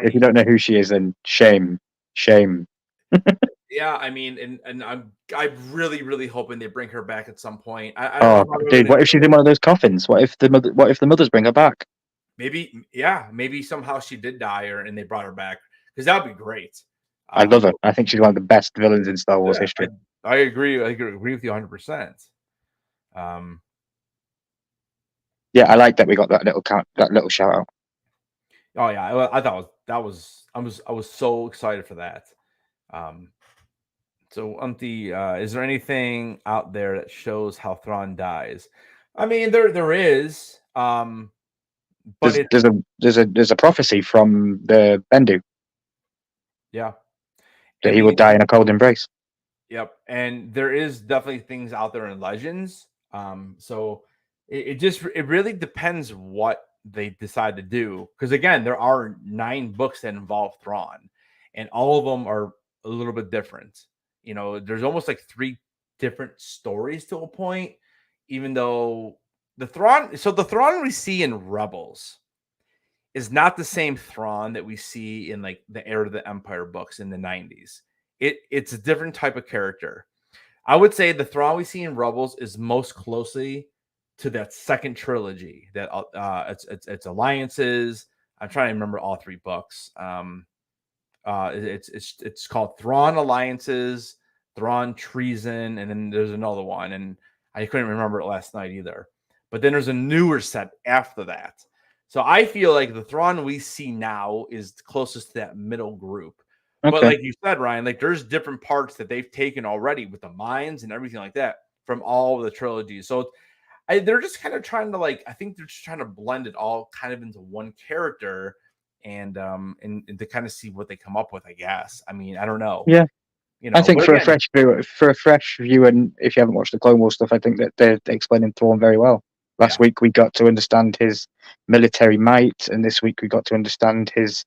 if you don't know who she is, then shame. Yeah, I mean, and I'm really hoping they bring her back at some point. I don't know how Dude, what if she's in one of those coffins? What if the mothers bring her back? Maybe somehow she did die, and they brought her back, because that would be great. I love her. I think she's one of the best villains in Star Wars history. I agree. I agree with you 100%. Yeah, I like that we got that little shout out. Oh yeah, I thought I was so excited for that. So is there anything out there that shows how Thrawn dies? I mean, there is. But there's a prophecy from the Bendu. Yeah. That he would die in a cold embrace. Yep. And there is definitely things out there in Legends. So it really depends what they decide to do. Because again, there are 9 books that involve Thrawn, and all of them are a little bit different. You know, there's almost like 3 different stories to a point, even though the Thrawn we see in Rebels is not the same Thrawn that we see in like the Heir of the Empire books in the 90s. It's a different type of character. I would say the Thrawn we see in Rebels is most closely to that second trilogy. That it's Alliances. I'm trying to remember all 3 books. It's called Thrawn Alliances, Thrawn Treason, and then there's another one, and I couldn't remember it last night either. But then there's a newer set after that. So I feel like the Thrawn we see now is closest to that middle group. Okay. But like you said, Ryan, like there's different parts that they've taken already with the mines and everything like that from all of the trilogies. So they're just kind of trying to I think they're just trying to blend it all kind of into one character and to kind of see what they come up with, I guess. I mean, I don't know. Yeah. You know, I think for a fresh view, and if you haven't watched the Clone Wars stuff, I think that they're explaining Thrawn very well. Last week we got to understand his military might, and this week we got to understand his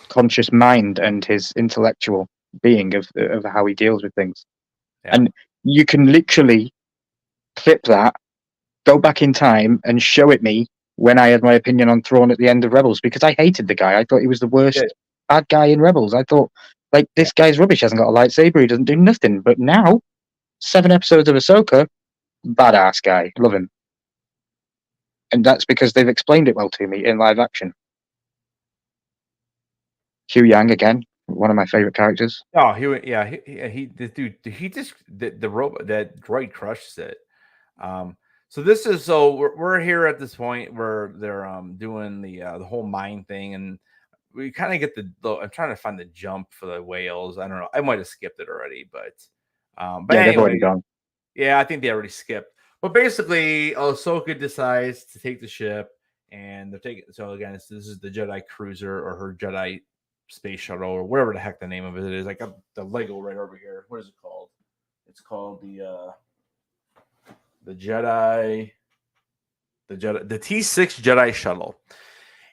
conscious mind and his intellectual being of how he deals with things. Yeah. And you can literally clip that, go back in time, and show it me when I had my opinion on Thrawn at the end of Rebels, because I hated the guy. I thought he was the worst bad guy in Rebels. I thought, this guy's rubbish. He hasn't got a lightsaber. He doesn't do nothing. But now, 7 episodes of Ahsoka, badass guy. Love him. And that's because they've explained it well to me in live action. Hugh Yang again, one of my favorite characters. Oh, the robot, that droid crushes it. So we're here at this point where they're doing the whole mine thing, and we kind of get I'm trying to find the jump for the whales. I don't know. I might have skipped it already, but anyway, they've already gone. Yeah, I think they already skipped. But basically, Ahsoka decides to take the ship, and they're taking. So again, this is the Jedi cruiser or her Jedi space shuttle or whatever the heck the name of it is. I got the Lego right over here. What is it called? It's called the T6 Jedi shuttle.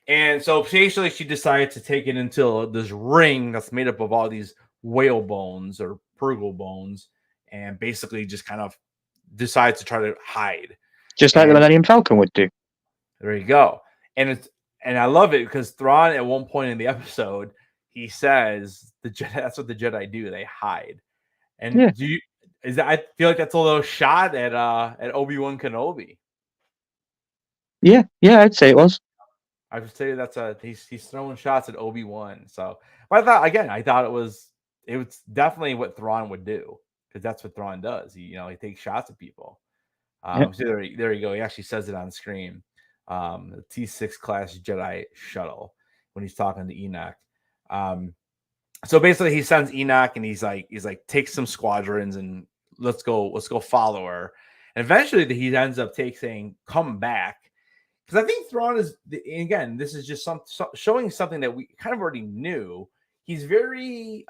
And so basically she decided to take it into this ring that's made up of all these whale bones or purgle bones, and basically just kind of decides to try to hide. Just like the Millennium Falcon would do. There you go. And I love it because Thrawn at one point in the episode, he says that's what the Jedi do. They hide. And I feel like that's a little shot at Obi-Wan Kenobi. Yeah, I'd say it was. I would say that's he's throwing shots at Obi-Wan. So, but I thought it was definitely what Thrawn would do, because that's what Thrawn does. He takes shots at people. So there you go. He actually says it on screen. The T6 class Jedi shuttle when he's talking to Enoch. So basically he sends Enoch, and he's like take some squadrons and let's go follow her. And eventually he ends up saying come back. Because I think Thrawn is, again, this is just showing something that we kind of already knew. He's very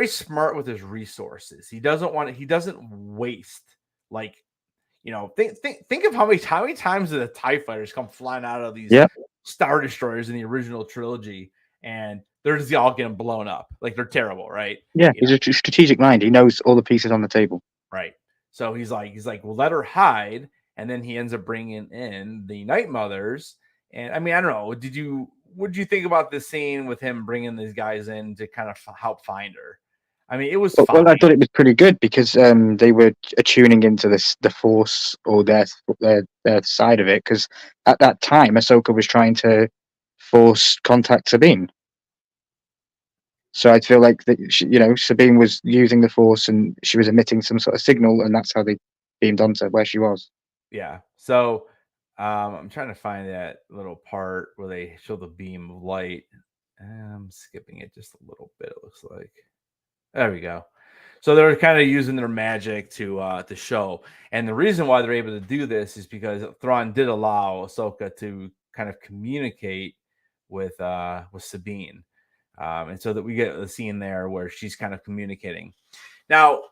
smart with his resources. He doesn't waste, think of how many times the TIE fighters come flying out of these Star Destroyers in the original trilogy, and they're just all getting blown up. Like they're terrible, right? Yeah, he's a strategic mind. He knows all the pieces on the table. Right. So he's like, well, let her hide, and then he ends up bringing in the Night Mothers. And I mean, I don't know. What did you think about this scene with him bringing these guys in to kind of help find her? I mean, it was fine. Well, I thought it was pretty good because they were attuning into the Force or their side of it. Because at that time, Ahsoka was trying to force contact Sabine. So I feel like that Sabine was using the Force and she was emitting some sort of signal, and that's how they beamed onto where she was. Yeah. So I'm trying to find that little part where they show the beam of light. I'm skipping it just a little bit. It looks like. There we go. So they're kind of using their magic to show, and the reason why they're able to do this is because Thrawn did allow Ahsoka to kind of communicate with Sabine, and so that we get a scene there where she's kind of communicating. Now,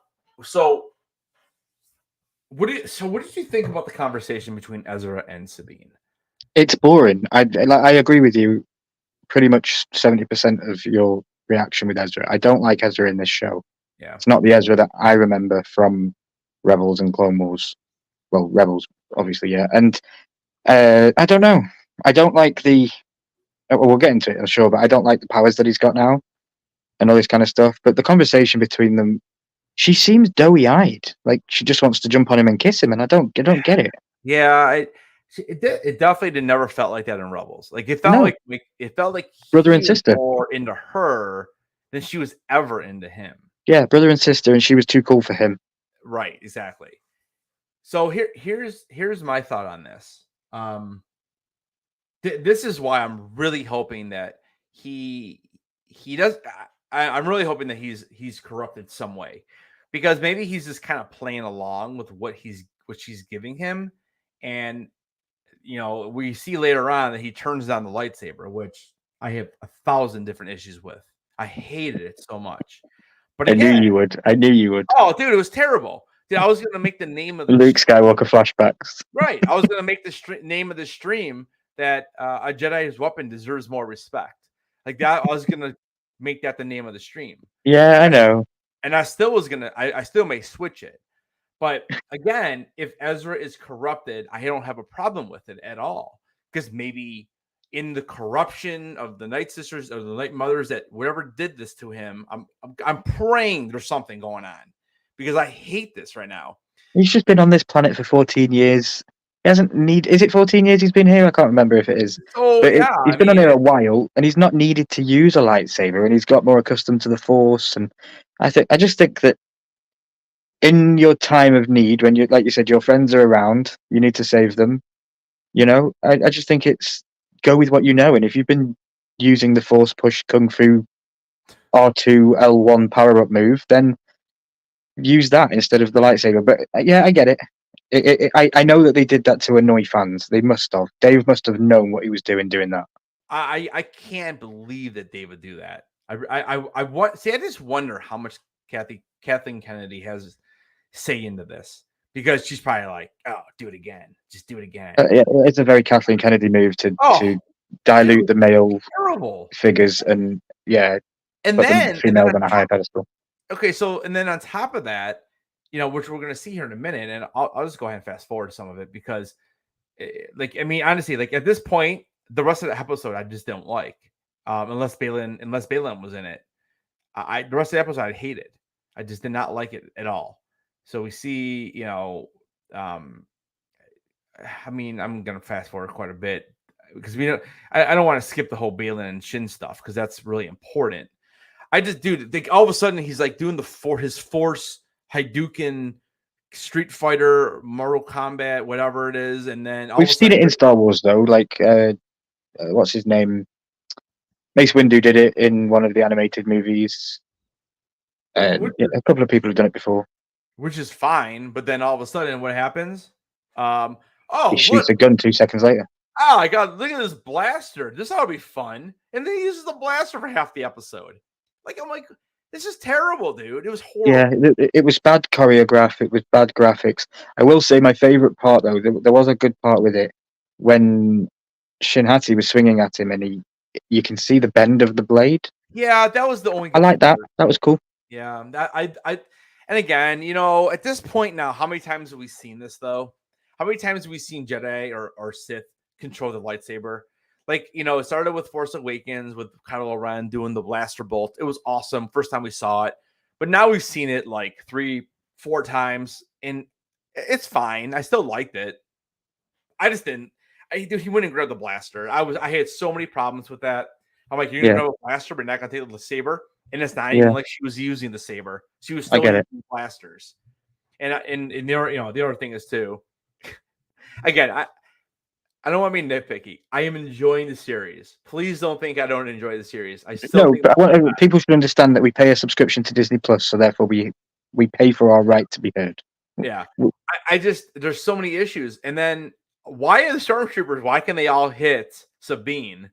what did you think about the conversation between Ezra and Sabine? It's boring. I agree with you. Pretty much 70% of your reaction with Ezra. I don't like Ezra in this show. Yeah, it's not the Ezra that I remember from Rebels and Clone Wars. Well, Rebels, obviously, yeah. And I don't know. I don't like the. Well, we'll get into it, I'm sure, but I don't like the powers that he's got now, and all this kind of stuff. But the conversation between them, she seems doughy-eyed, like she just wants to jump on him and kiss him, and I don't get it. Yeah, it definitely never felt like that in Rebels. Like it felt like brother and sister, more into her than she was ever into him. Yeah, brother and sister, and she was too cool for him. Right, exactly. So here's my thought on this. This is why I'm really hoping that he does. I'm really hoping that he's corrupted some way, because maybe he's just kind of playing along with what she's giving him, and we see later on that he turns down the lightsaber, which I have 1,000 different issues with. I hated it so much. But again, I knew you would. Oh, dude, it was terrible. Dude, I was gonna make the name of the Luke Skywalker flashbacks. Right, I was gonna make the name of the stream that a Jedi's weapon deserves more respect. Like that, I was gonna make that the name of the stream. Yeah, I know. And I still was gonna. I still may switch it. But again, if Ezra is corrupted, I don't have a problem with it at all, because maybe in the corruption of the Night Sisters or the Night Mothers, that whoever did this to him, I'm praying there's something going on, because I hate this right now. He's just been on this planet for 14 years. He hasn't is it 14 years he's been here? I can't remember if it is. Oh, but yeah. He's been on here a while, and he's not needed to use a lightsaber, and he's got more accustomed to the Force. And I just think that in your time of need, when like you said, your friends are around, you need to save them. I just think it's go with what you know. And if you've been using the Force push Kung Fu R2 L1 power up move, then use that instead of the lightsaber. But yeah, I get it. I know that they did that to annoy fans. They must have. Dave must have known what he was doing that. I can't believe that Dave would do that. I just wonder how much Kathleen Kennedy has say into this, because she's probably like, oh, do it again. Just do it again. Yeah, it's a very Kathleen Kennedy move to dilute the male figures and and put then the females on a higher pedestal. Okay, so and then on top of that, which we're going to see here in a minute, and I'll just go ahead and fast forward to some of it, because honestly, like at this point, the rest of the episode I just don't like, unless Balin was in it. The rest of the episode I hated. I just did not like it at all. So we see, I'm going to fast forward quite a bit, because I don't want to skip the whole Balin and Shin stuff, because that's really important. I just, dude, think all of a sudden he's like doing his Force Hadouken Street Fighter, Mortal Kombat, whatever it is, and then we've seen it in Star Wars though. Like, what's his name? Mace Windu did it in one of the animated movies. A couple of people have done it before, which is fine. But then all of a sudden, what happens? He shoots a gun 2 seconds later. Oh, I got, look at this blaster. This ought to be fun. And then he uses the blaster for half the episode. Like, I'm like, this is terrible, dude. It was horrible. Yeah, it was bad choreograph. It was bad graphics. I will say my favorite part, though, there was a good part with it when Shin Hati was swinging at him, and you can see the bend of the blade. Yeah, that was the only. I like that. That was cool. Yeah, and again, you know, at this point now, how many times have we seen this though? How many times have we seen Jedi or Sith control the lightsaber? Like, you know, it started with Force Awakens with Kylo Ren doing the blaster bolt. It was awesome. First time we saw it, but now we've seen it like 3-4 times, and it's fine. I still liked it. I just didn't. He wouldn't grab the blaster. I had so many problems with that. I'm like, you're gonna grab a blaster, but not gonna take the saber. And it's not even like she was using the saber. She was still using blasters. And the other, you know, the other thing is too. Again, I don't want to be nitpicky. I am enjoying the series. Please don't think I don't enjoy the series. I still think people should understand that we pay a subscription to Disney Plus, so therefore we pay for our right to be heard. Yeah, I just there's so many issues. And then why are the stormtroopers? Why can they all hit Sabine?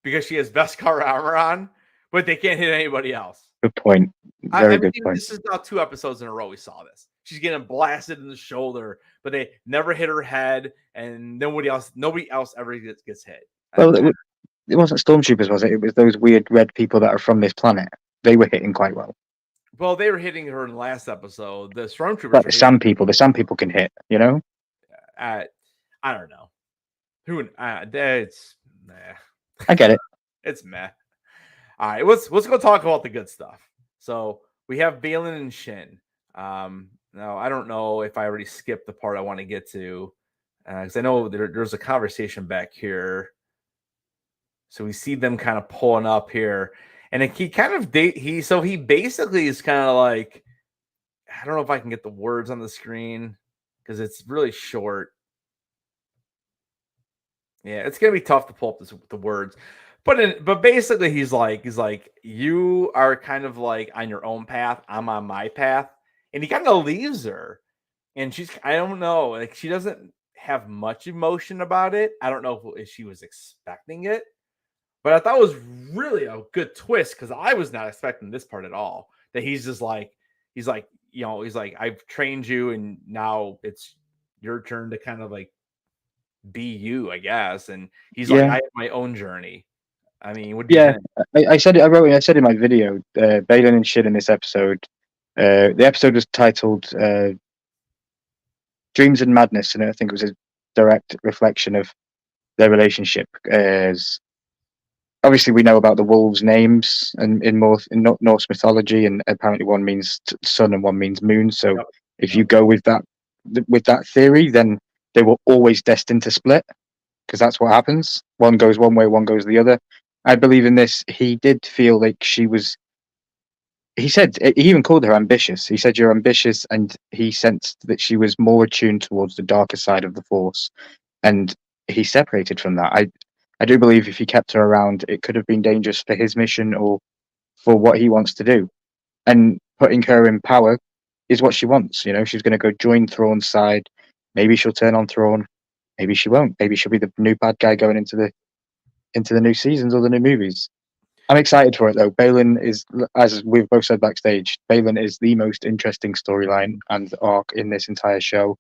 Because she has Beskar armor on, but they can't hit anybody else. Good point. Very good point. This is now 2 episodes in a row we saw this. She's getting blasted in the shoulder, but they never hit her head, and nobody else ever gets hit. Well, it wasn't stormtroopers, was it? It was those weird red people that are from this planet. They were hitting quite well. Well, they were hitting her in the last episode. The stormtroopers, like the sand people can hit. You know. I don't know. It's meh. I get it. It's meh. All right, let's go talk about the good stuff. So we have Baylan and Shin. Now I don't know if I already skipped the part I want to get to, because I know there's a conversation back here. So we see them kind of pulling up here, and he basically is kind of like, I don't know if I can get the words on the screen because it's really short. Yeah, it's gonna be tough to pull up the words. But basically he's like, you are kind of like on your own path. I'm on my path. And he kind of leaves her. And I don't know, like she doesn't have much emotion about it. I don't know if she was expecting it. But I thought it was really a good twist because I was not expecting this part at all. That he's like, I've trained you and now it's your turn to kind of like be you, I guess. And he's like, I have my own journey. I mean, what do you think? I said in my video, Baylan and Shin in this episode. The episode was titled Dreams and Madness, and I think it was a direct reflection of their relationship. As obviously we know about the wolves' names and in Norse mythology, and apparently one means sun and one means moon. So if you go with that theory, then they were always destined to split, because that's what happens. One goes one way, one goes the other. I believe in this. He did feel like she was. He even called her ambitious. He said, "You're ambitious," and he sensed that she was more attuned towards the darker side of the Force, and he separated from that. I do believe if he kept her around, it could have been dangerous for his mission or for what he wants to do. And putting her in power is what she wants. You know, she's going to go join Thrawn's side. Maybe she'll turn on Thrawn. Maybe she won't. Maybe she'll be the new bad guy going into the new seasons or the new movies. I'm excited for it though. Baylan is, as we've both said backstage, Baylan is the most interesting storyline and arc in this entire show.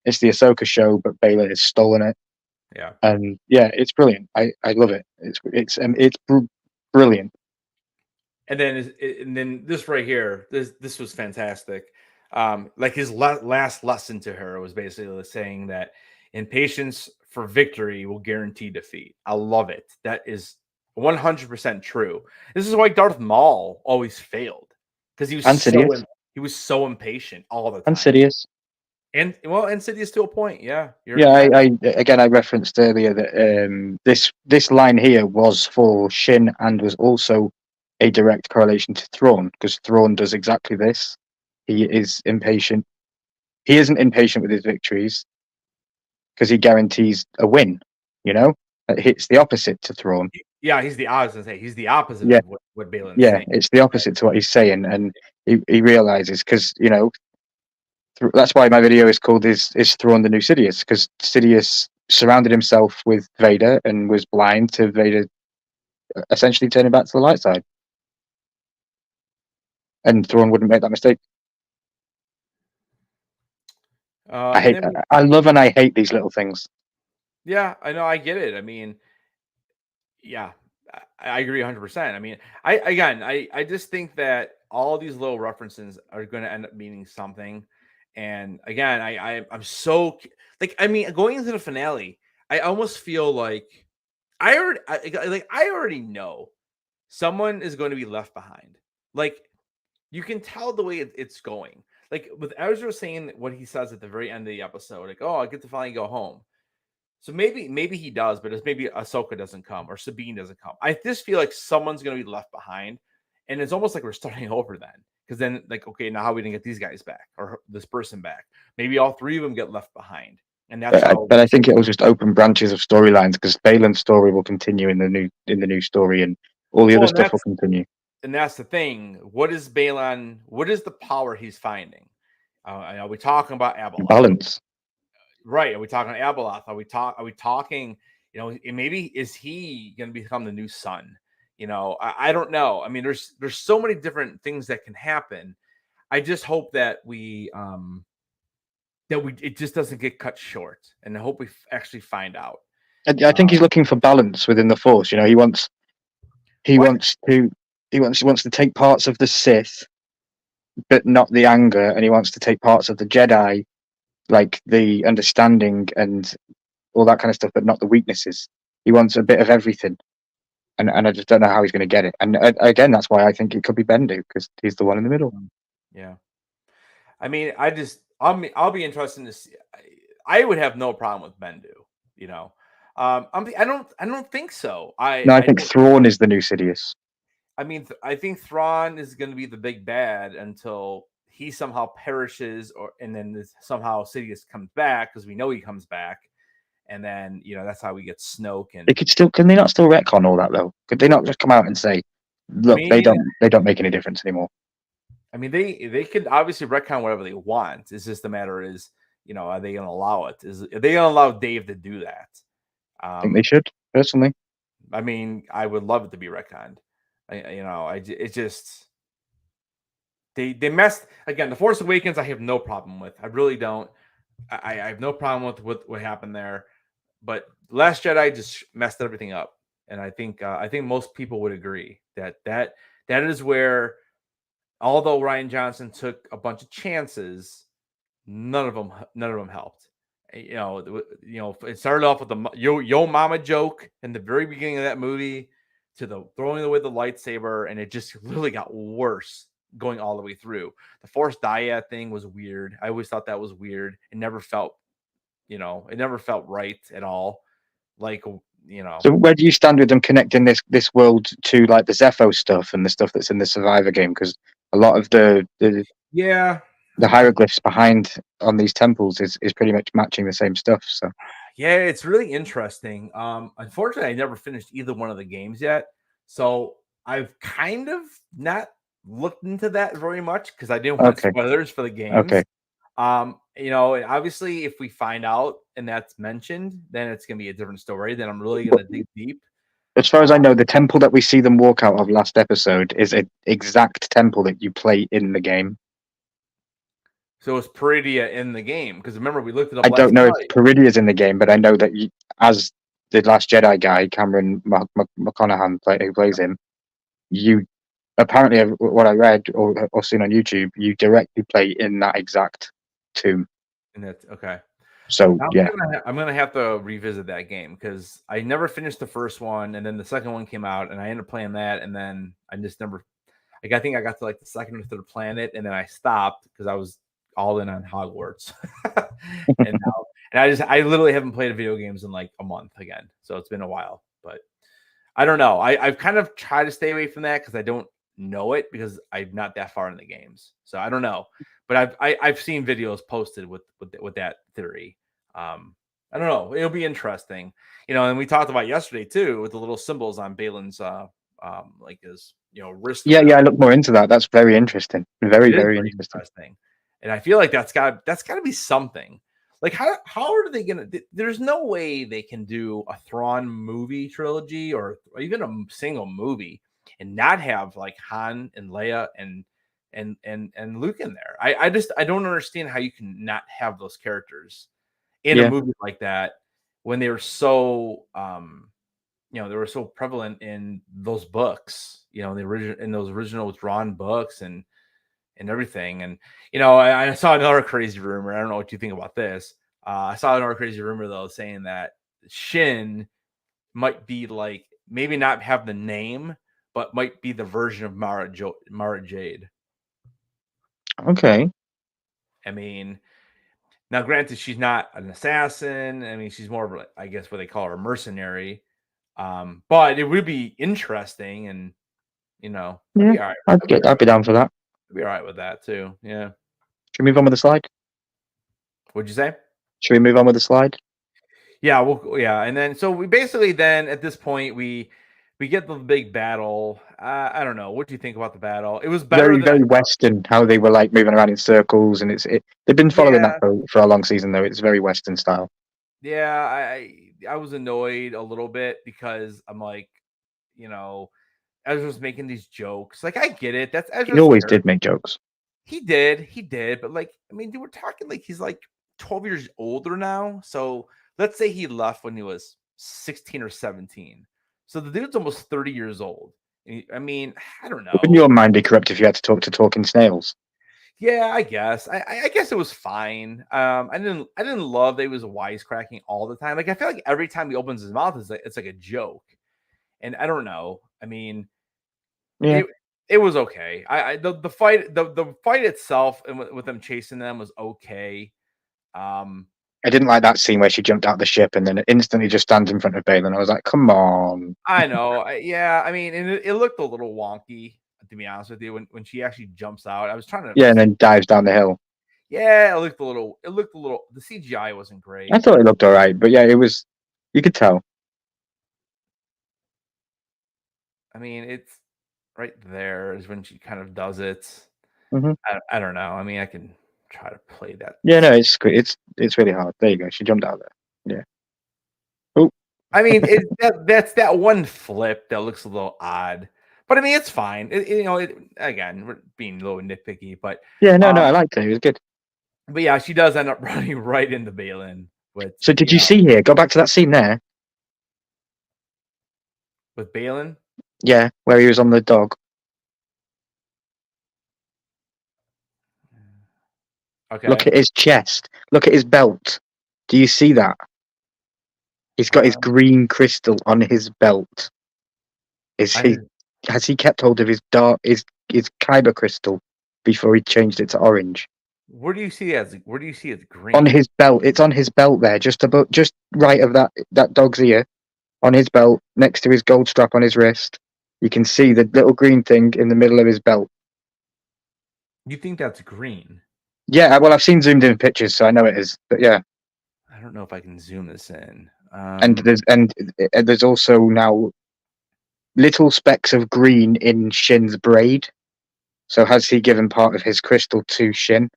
It's the Ahsoka show, but Baylan has stolen it. Yeah, and yeah, it's brilliant. I love it. It's brilliant. And then this right here, this was fantastic. Like his last lesson to her was basically saying that impatience for victory will guarantee defeat. I love it. That is 100% true. This is why Darth Maul always failed, because he was so impatient all the time. And Sidious. And Sidious to a point. Yeah. I referenced earlier that this line here was for Shin and was also a direct correlation to Thrawn, because Thrawn does exactly this. He is impatient. He isn't impatient with his victories because he guarantees a win. You know, it's the opposite to Thrawn. Yeah, he's the opposite. He's the opposite of what Baylan's saying. It's the opposite to what he's saying, and he realizes, because you know, that's why my video is called "Is Thrawn the New Sidious?" Because Sidious surrounded himself with Vader and was blind to Vader essentially turning back to the light side, and Thrawn wouldn't make that mistake. I love and I hate these little things. Yeah, I know. I get it. I mean, yeah, I agree 100%. I mean, I just think that all these little references are going to end up meaning something. And again, I'm so like, I mean, going into the finale, I almost feel like I already know someone is going to be left behind. Like, you can tell the way it's going. Like with Ezra saying what he says at the very end of the episode, like, "Oh, I get to finally go home." So maybe he does, but it's maybe Ahsoka doesn't come or Sabine doesn't come. I just feel like someone's going to be left behind, and it's almost like we're starting over then. Because then, like, okay, now how are we gonna get these guys back or this person back? Maybe all three of them get left behind, and that's how. But I think it will just open branches of storylines because Balin's story will continue in the new story, and all the other stuff will continue. And that's the thing. What is Balon? What is the power he's finding? Are we talking about Abeloth? Balance. Right. Are we talking Abeloth? Are we talking, maybe is he going to become the new sun? I don't know. I mean, there's so many different things that can happen. I just hope that it just doesn't get cut short, and I hope we actually find out. I think he's looking for balance within the Force. He wants to take parts of the Sith, but not the anger, and he wants to take parts of the Jedi, like the understanding and all that kind of stuff, but not the weaknesses. He wants a bit of everything, and I just don't know how he's going to get it. And again, that's why I think it could be Bendu, because he's the one in the middle. Yeah, I mean, I'll be interested to see. I would have no problem with Bendu. I don't think so. I think Thrawn is the new Sidious. I mean, I think Thrawn is going to be the big bad until he somehow perishes, and then somehow Sidious comes back, because we know he comes back, and then that's how we get Snoke. And can they not still retcon all that though? Could they not just come out and say, look, they don't make any difference anymore? I mean, they could obviously retcon whatever they want. It's just the matter is, are they going to allow it? Are they going to allow Dave to do that? I think they should, personally. I mean, I would love it to be retconned. They messed again. The Force Awakens, I have no problem with. I really don't. I have no problem with what happened there. But Last Jedi just messed everything up, and I think most people would agree that is where, although Rian Johnson took a bunch of chances, none of them helped. It started off with the yo mama joke in the very beginning of that movie, to the throwing away the lightsaber, and it just really got worse going all the way through. The Force Dyad thing was weird. I always thought that was weird. It never felt right at all. So where do you stand with them connecting this world to like the Zepho stuff and the stuff that's in the Survivor game? Because a lot of the hieroglyphs behind on these temples is pretty much matching the same stuff. So yeah, it's really interesting. Unfortunately, I never finished either one of the games yet, so I've kind of not looked into that very much because I didn't want spoilers for the games. Okay. Obviously, if we find out and that's mentioned, then it's gonna be a different story. Then I'm really gonna dig deep. As far as I know, the temple that we see them walk out of last episode is an exact temple that you play in the game. So it's Peridia in the game, because remember we looked at. I don't know if Peridia's in the game, but I know that as the Last Jedi guy, Cameron McConaughey, who plays him, you apparently, what I read or seen on YouTube, you directly play in that exact tomb. And that's okay. So I'm gonna have to revisit that game because I never finished the first one, and then the second one came out, and I ended up playing that, and then I just never. I think I got to like the second or third planet, and then I stopped because I was all in on Hogwarts. and I literally haven't played video games in like a month again, so it's been a while. But I don't know. I've kind of tried to stay away from that because I don't know it, because I'm not that far in the games, so I don't know. But I've seen videos posted with that theory. I don't know. It'll be interesting, And we talked about yesterday too with the little symbols on Balin's like his wrist. Yeah, I looked more into that. That's very interesting. Very interesting. And I feel like that's got to be something. Like how are they gonna? There's no way they can do a Thrawn movie trilogy or even a single movie and not have like Han and Leia and Luke in there. I don't understand how you can not have those characters in a movie like that when they were so they were so prevalent in those books, in those original drawn books and everything. And I saw another crazy rumor. I don't know what you think about this. I saw another crazy rumor though, saying that Shin might be like, maybe not have the name, but might be the version of Mara Jade. Okay. I mean, now granted, she's not an assassin. I mean, she's more of, I guess, what they call her, a mercenary. But it would be interesting, and I'd be all right. I'd be down for that. I'd be all right with that too. Yeah. Should we move on with the slide? What'd you say? Should we move on with the slide? Yeah, and then so we basically then at this point we get the big battle. I don't know. What do you think about the battle? It was better Very, very Western. How they were like moving around in circles, and they've been following that for a long season though. It's very Western style. Yeah, I was annoyed a little bit because I'm like, Ezra's making these jokes. Like, I get it. That's Ezra's. He always did make jokes. He did, but like, I mean, we're talking like he's like 12 years older now. So let's say he left when he was 16 or 17. So the dude's almost 30 years old. I mean, I don't know. Wouldn't your mind be corrupt if you had to talk to talking snails? Yeah, I guess. I guess it was fine. I didn't love that he was wisecracking all the time. Like, I feel like every time he opens his mouth, it's like a joke. And I don't know. I mean, yeah, it was okay. The fight the fight itself and with them chasing them was okay. I didn't like that scene where she jumped out the ship and then instantly just stands in front of Balin. I was like, come on. I know. Yeah, I mean, and it looked a little wonky, to be honest with you, when she actually jumps out. I was trying to. Yeah, and then dives down the hill. Yeah, it looked a little. The CGI wasn't great. I thought it looked all right, but yeah, it was. You could tell. I mean, it's right there is when she kind of does it. Mm-hmm. I don't know. I mean, I can try to play that. Yeah, no, it's really hard. There you go. She jumped out there. Yeah. Oh. I mean, that's that one flip that looks a little odd, but I mean, it's fine. Again, we're being a little nitpicky, but yeah, no, I liked it. It was good. But yeah, she does end up running right into Balin. So did you see here? Go back to that scene there. With Balin? Yeah, where he was on the dog. Okay. Look at his chest. Look at his belt. Do you see that? He's got his green crystal on his belt. Has he kept hold of his kyber crystal before he changed it to orange? Where do you see it green? On his belt. It's on his belt there, just right of that dog's ear. On his belt, next to his gold strap on his wrist. You can see the little green thing in the middle of his belt. You think that's green? Yeah, well, I've seen zoomed in pictures, so I know it is. But yeah, I don't know if I can zoom this in. And there's also now little specks of green in Shin's braid. So has he given part of his crystal to Shin?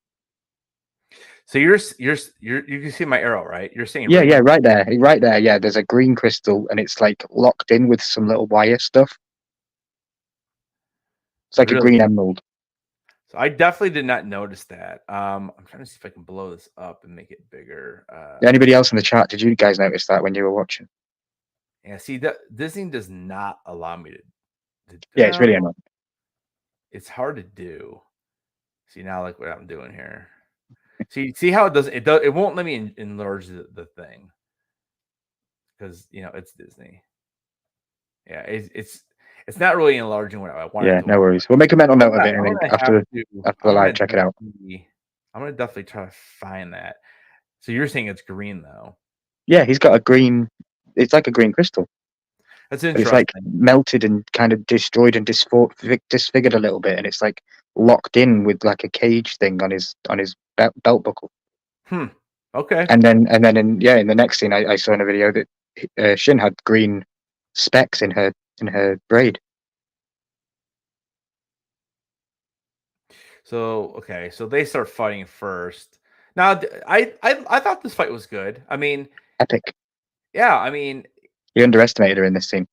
So you can see my arrow, right? You're saying yeah, right there. Yeah, there's a green crystal, and it's like locked in with some little wire stuff. It's like a green emerald. So I definitely did not notice that. I'm trying to see if I can blow this up and make it bigger. Anybody else in the chat? Did you guys notice that when you were watching? Yeah, see, Disney does not allow me to yeah, it's really annoying. It's hard to do. See, now like what I'm doing here. See how it does. It won't let me enlarge the thing because it's Disney. Yeah, it's not really enlarging what I want. Yeah, no worries. We'll make a mental note of it after the live. Check it out. I'm gonna definitely try to find that. So you're saying it's green though? Yeah, he's got a green. It's like a green crystal. That's interesting. It's like melted and kind of destroyed and disfigured a little bit, and it's like locked in with like a cage thing on his belt buckle. Okay. And then in the next scene, I saw in a video that Shin had green specks in her braid. So okay, so they start fighting first. Now I thought this fight was good. I mean, epic. Yeah, I mean, he underestimated her in this scene.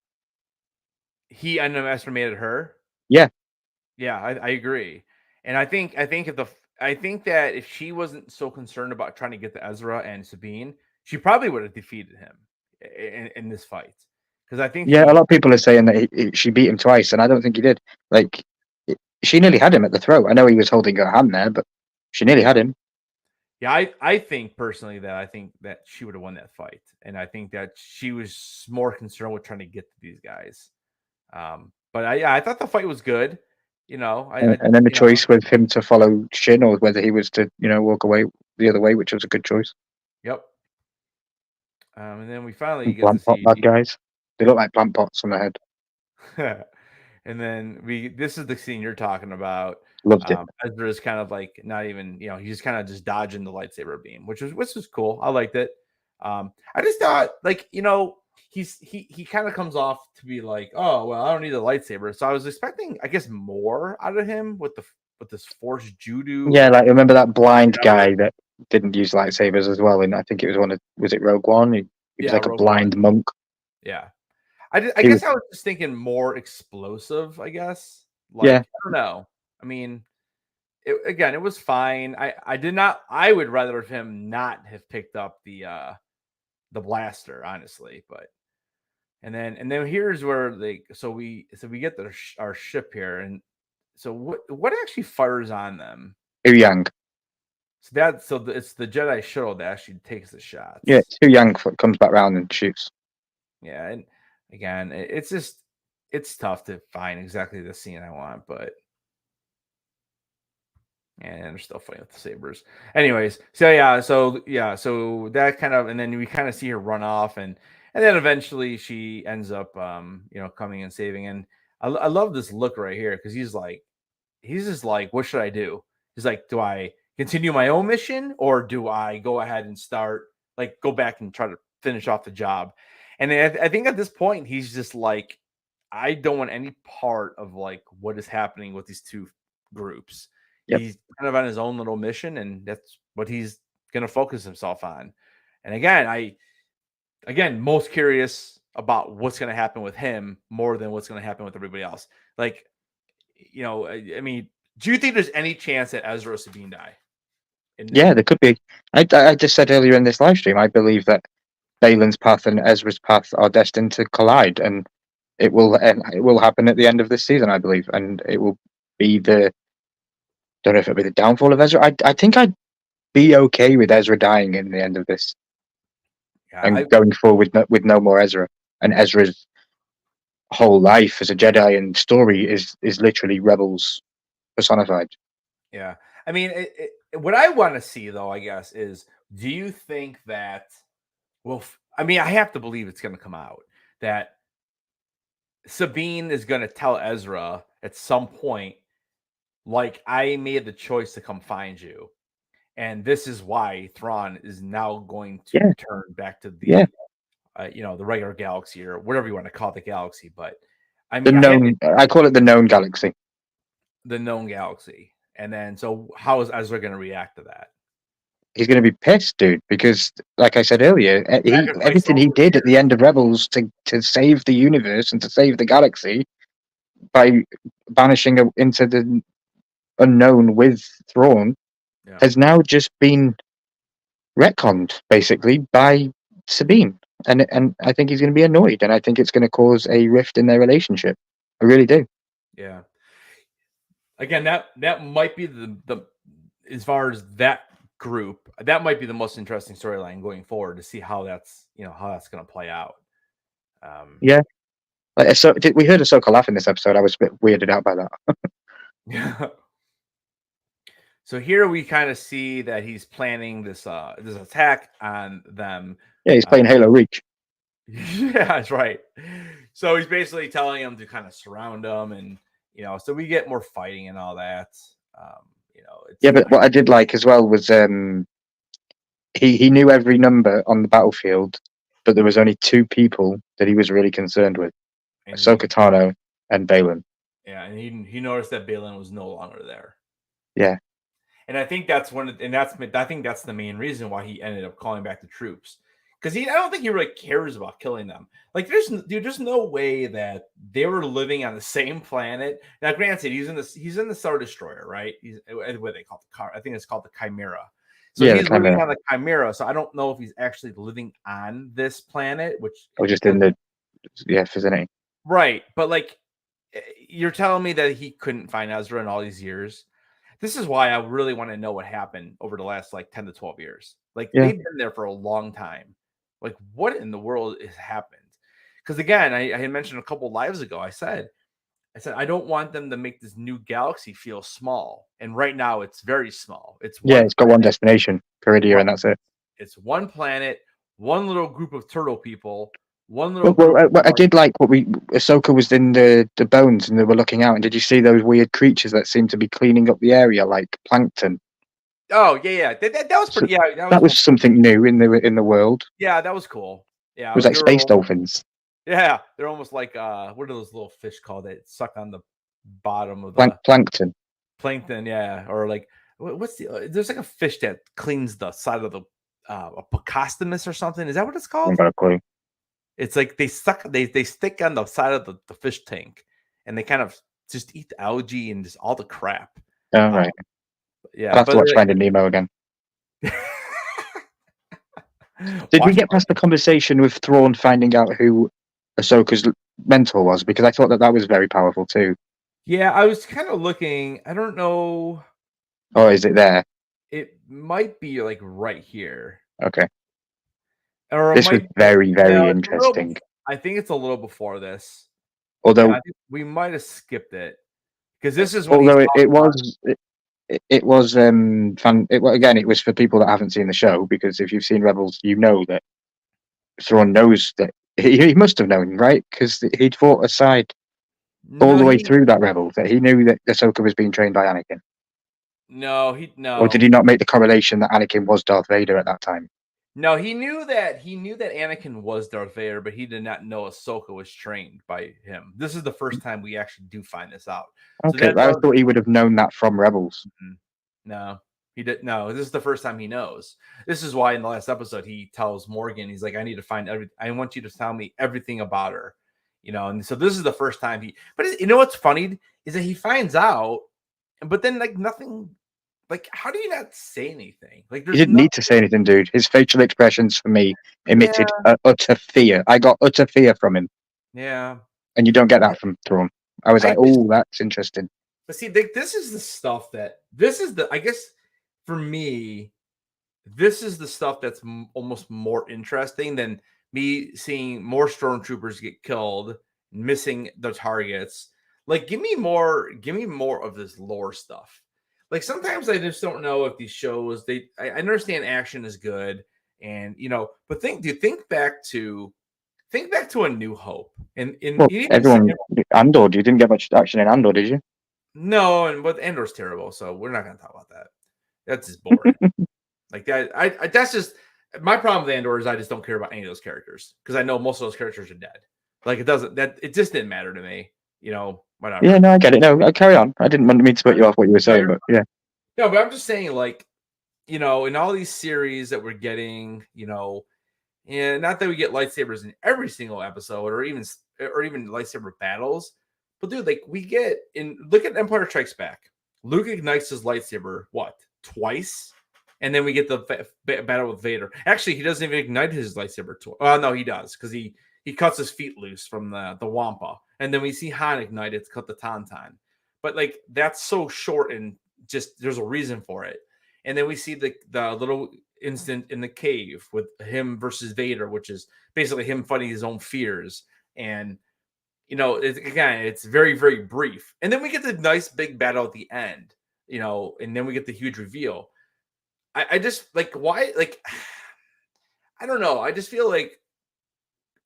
He underestimated her. Yeah. Yeah, I agree, and I think that if she wasn't so concerned about trying to get to Ezra and Sabine, she probably would have defeated him in this fight. because I think Yeah, a lot of people are saying that she beat him twice, and I don't think he did. Like, she nearly had him at the throat. I know he was holding her hand there, but she nearly had him. Yeah, I think personally that I think that she would have won that fight, and I think that she was more concerned with trying to get to these guys. But I thought the fight was good. You know, And then the choice with him to follow Shin or whether he was to, walk away the other way, which was a good choice. Yep. And then we finally get to Plant pot see, bad guys. They look like plant pots on the head. and then this is the scene you're talking about. Loved it. Ezra is kind of like not even, he's just kind of just dodging the lightsaber beam, which was cool. I liked it. I just thought, like, he kind of comes off to be like, oh well, I don't need a lightsaber, so I was expecting, I guess, more out of him with this force judo. Yeah, like remember that blind guy that didn't use lightsabers as well, and I think it was was it Rogue One? He was like a blind monk. Yeah, I guess I was just thinking more explosive. I guess, I don't know. I mean, it was fine. I would rather have him not have picked up the blaster, honestly, but. And then here's where we get our ship here, and so what actually fires on them? Yang. So it's the Jedi shuttle that actually takes the shots. Yeah, Yang comes back around and shoots. Yeah, and again, it's tough to find exactly the scene I want, but and they're still fighting with the sabers. Anyways, so that kind of, and then we kind of see her run off, and then eventually she ends up, coming and saving. And I love this look right here, because he's just like, what should I do? He's like, do I continue my own mission, or do I go ahead and go back and try to finish off the job? And I think at this point he's just like, I don't want any part of like what is happening with these two groups. Yep. He's kind of on his own little mission, and that's what he's going to focus himself on. And again, most curious about what's going to happen with him more than what's going to happen with everybody else. Like, I mean, do you think there's any chance that Ezra or Sabine die? Yeah, there could be. I just said earlier in this live stream, I believe that Baylan's path and Ezra's path are destined to collide, and it will happen at the end of this season, I believe, and it will be don't know if it'll be the downfall of Ezra. I think I'd be okay with Ezra dying in the end of this, and going forward with no more Ezra. And Ezra's whole life as a Jedi and story is literally rebels personified. Yeah, I mean, what I want to see, though, I guess, is, do you think that? Well, I mean, I have to believe it's going to come out that Sabine is going to tell Ezra at some point, like, I made the choice to come find you, and this is why Thrawn is now going to return back to the the regular galaxy, or whatever you want to call the galaxy. But I mean, I call it the known galaxy. The known galaxy. And then, so how is Ezra going to react to that? He's going to be pissed, dude, because, like I said earlier, everything he did at the end of Rebels to save the universe and to save the galaxy by banishing into the unknown with Thrawn has now just been retconned, basically, by Sabine. And I think he's going to be annoyed, and I think it's going to cause a rift in their relationship. I really do. Yeah. Again, that might be the as far as that group, that might be the most interesting storyline going forward, to see how that's going to play out. Yeah. So we heard Ahsoka laugh in this episode. I was a bit weirded out by that. Yeah. So here we kind of see that he's planning this attack on them. Yeah, he's playing Halo Reach. Yeah, that's right. So he's basically telling them to kind of surround them, and so we get more fighting and all that. But what I did like as well was he knew every number on the battlefield, but there was only two people that he was really concerned with: Ahsoka Tano and Baylan. Yeah, and he noticed that Baylan was no longer there. Yeah, and I think that's I think that's the main reason why he ended up calling back the troops, because I don't think he really cares about killing them. Like, there's no way that they were living on the same planet. Now, granted, he's in the Star Destroyer, right? He's what they call the car. I think it's called the Chimera. So he's living on the Chimera. So I don't know if he's actually living on this planet, which or just in the vicinity. Right, but like you're telling me that he couldn't find Ezra in all these years. This is why I really want to know what happened over the last like 10 to 12 years. Like Yeah. they've been there for a long time. Like what in the world has happened? Because again, I had mentioned a couple lives ago. I said I don't want them to make this new galaxy feel small. And right now it's very small. It's It's got one destination, Peridia, and that's it. It's one planet, one little group of turtle people, one little group. Well, I did like Ahsoka was in the bones and they were looking out, and did you see those weird creatures that seemed to be cleaning up the area, like plankton? Oh yeah. That was pretty. Yeah, that was something new in the world. Yeah, that was cool. Yeah, It was like space dolphins. Yeah, they're almost like what are those little fish called that suck on the bottom of the plankton? Plankton, yeah, or like what's there's like a fish that cleans the side of the a Pocostomus or something. Is that what it's called? I haven't got a clue. It's like they stick on the side of the fish tank, and they kind of just eat the algae and just all the crap. Oh right. Yeah, I'll have to watch Finding Nemo again. Did we get past the conversation with Thrawn finding out who Ahsoka's mentor was? Because I thought that was very powerful too. Yeah, I was kind of looking. I don't know. Oh, is it there? It might be like right here. Okay. Or this was very, very interesting. I think it's a little before this. Although I think we might have skipped it because this is although it was again, it was for people that haven't seen the show, because if you've seen Rebels, you know that Thrawn knows that he must have known, right? Because he'd fought aside all the way through that Rebels, that he knew that Ahsoka was being trained by Anakin. No. Or did he not make the correlation that Anakin was Darth Vader at that time? No, he knew that Anakin was Darth Vader, but he did not know Ahsoka was trained by him. This is the first time we actually do find this out. Okay, so I thought he would have known that from Rebels. No, he did. No, this is the first time he knows. This is why in the last episode he tells Morgan, he's like, "I need to find I want you to tell me everything about her." And so this is the first time But you know what's funny is that he finds out, but then like nothing. Like, how do you not say anything? Like, he didn't need to say anything, dude. His facial expressions for me emitted utter fear. I got utter fear from him. Yeah. And you don't get that from Thrawn. I was like, oh, that's interesting. But see, this is the stuff I guess for me, this is the stuff that's almost more interesting than me seeing more stormtroopers get killed, missing the targets. Like, give me more of this lore stuff. Like sometimes I just don't know if these shows I understand action is good, and but think back to A New Hope and everyone Andor. You didn't get much action in Andor, did you? No, but Andor's terrible, so we're not going to talk about that. That's just boring. Like that. That's just my problem with Andor is I just don't care about any of those characters because I know most of those characters are dead. Like it just didn't matter to me. Whatever. Yeah, no, I get it. No, carry on. I didn't mean to put you off what you were saying, but yeah. No, but I'm just saying, like, in all these series that we're getting, and not that we get lightsabers in every single episode or even lightsaber battles, but dude, like look at Empire Strikes Back. Luke ignites his lightsaber, twice? And then we get the battle with Vader. Actually, he doesn't even ignite his lightsaber twice. No, he does, because he cuts his feet loose from the Wampa. And then we see Han ignite it to cut the Tauntaun. But like that's so short and just there's a reason for it. And then we see the little instant in the cave with him versus Vader, which is basically him fighting his own fears. And it's very, very brief. And then we get the nice big battle at the end, and then we get the huge reveal. I just like why, like, I don't know. I just feel like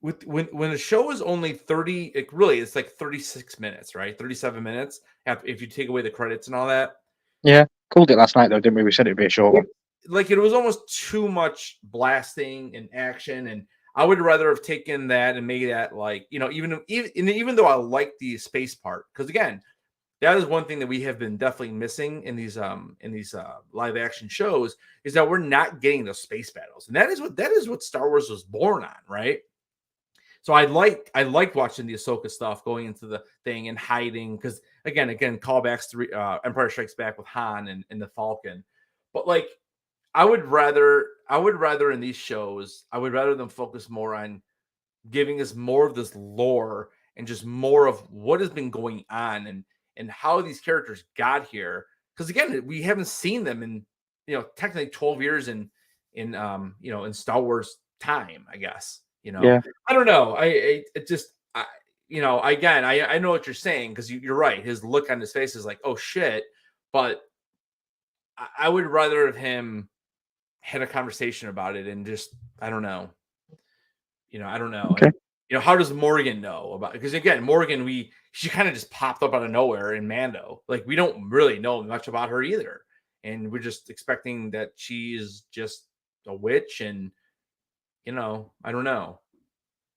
when a show is only 30, it's like 36 minutes, right? 37 minutes if you take away the credits and all that. Yeah, called it last night though, didn't we? We said it'd be a short one. Like it was almost too much blasting and action, and I would rather have taken that and made that like even though I like the space part, because again, that is one thing that we have been definitely missing in these live action shows is that we're not getting those space battles, and that is what Star Wars was born on, right? So I liked watching the Ahsoka stuff, going into the thing and hiding, because again callbacks to Empire Strikes Back with Han and the Falcon. But like I would rather in these shows, I would rather them focus more on giving us more of this lore and just more of what has been going on and how these characters got here. Because again, we haven't seen them in technically 12 years in in Star Wars time, I guess. Yeah. I don't know. It just again, I know what you're saying, because you're right. His look on his face is like, oh shit, but I would rather have him had a conversation about it and just I don't know. I don't know. Okay. And how does Morgan know about it? Because again, Morgan, she kind of just popped up out of nowhere in Mando. Like, we don't really know much about her either. And we're just expecting that she is just a witch, and I don't know.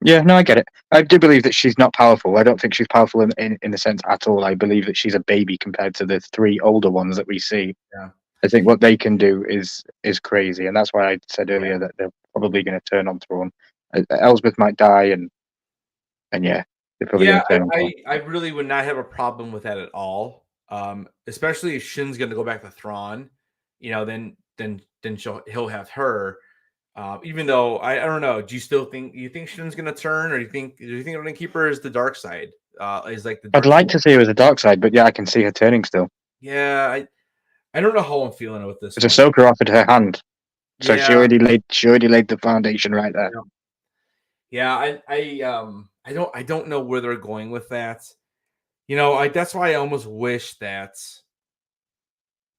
Yeah, no, I get it. I do believe that she's not powerful. I don't think she's powerful in the sense at all. I believe that she's a baby compared to the 3 older ones that we see. Yeah. I think what they can do is crazy, and that's why I said earlier that they're probably going to turn on Thrawn. Elsbeth might die, and yeah, they're probably going to turn on Thrawn. I really would not have a problem with that at all. Especially if Shin's going to go back to Thrawn, then he'll have her. Even though I don't know, do you think Shin's going to turn, or do you think they're going to keep her as the dark side? Is like the I'd like to see her as a dark side, but yeah, I can see her turning still. Yeah, I don't know how I'm feeling with this. Because Ahsoka offered her hand, so she already laid the foundation right there. Yeah, I don't know where they're going with that. That's why I almost wish that,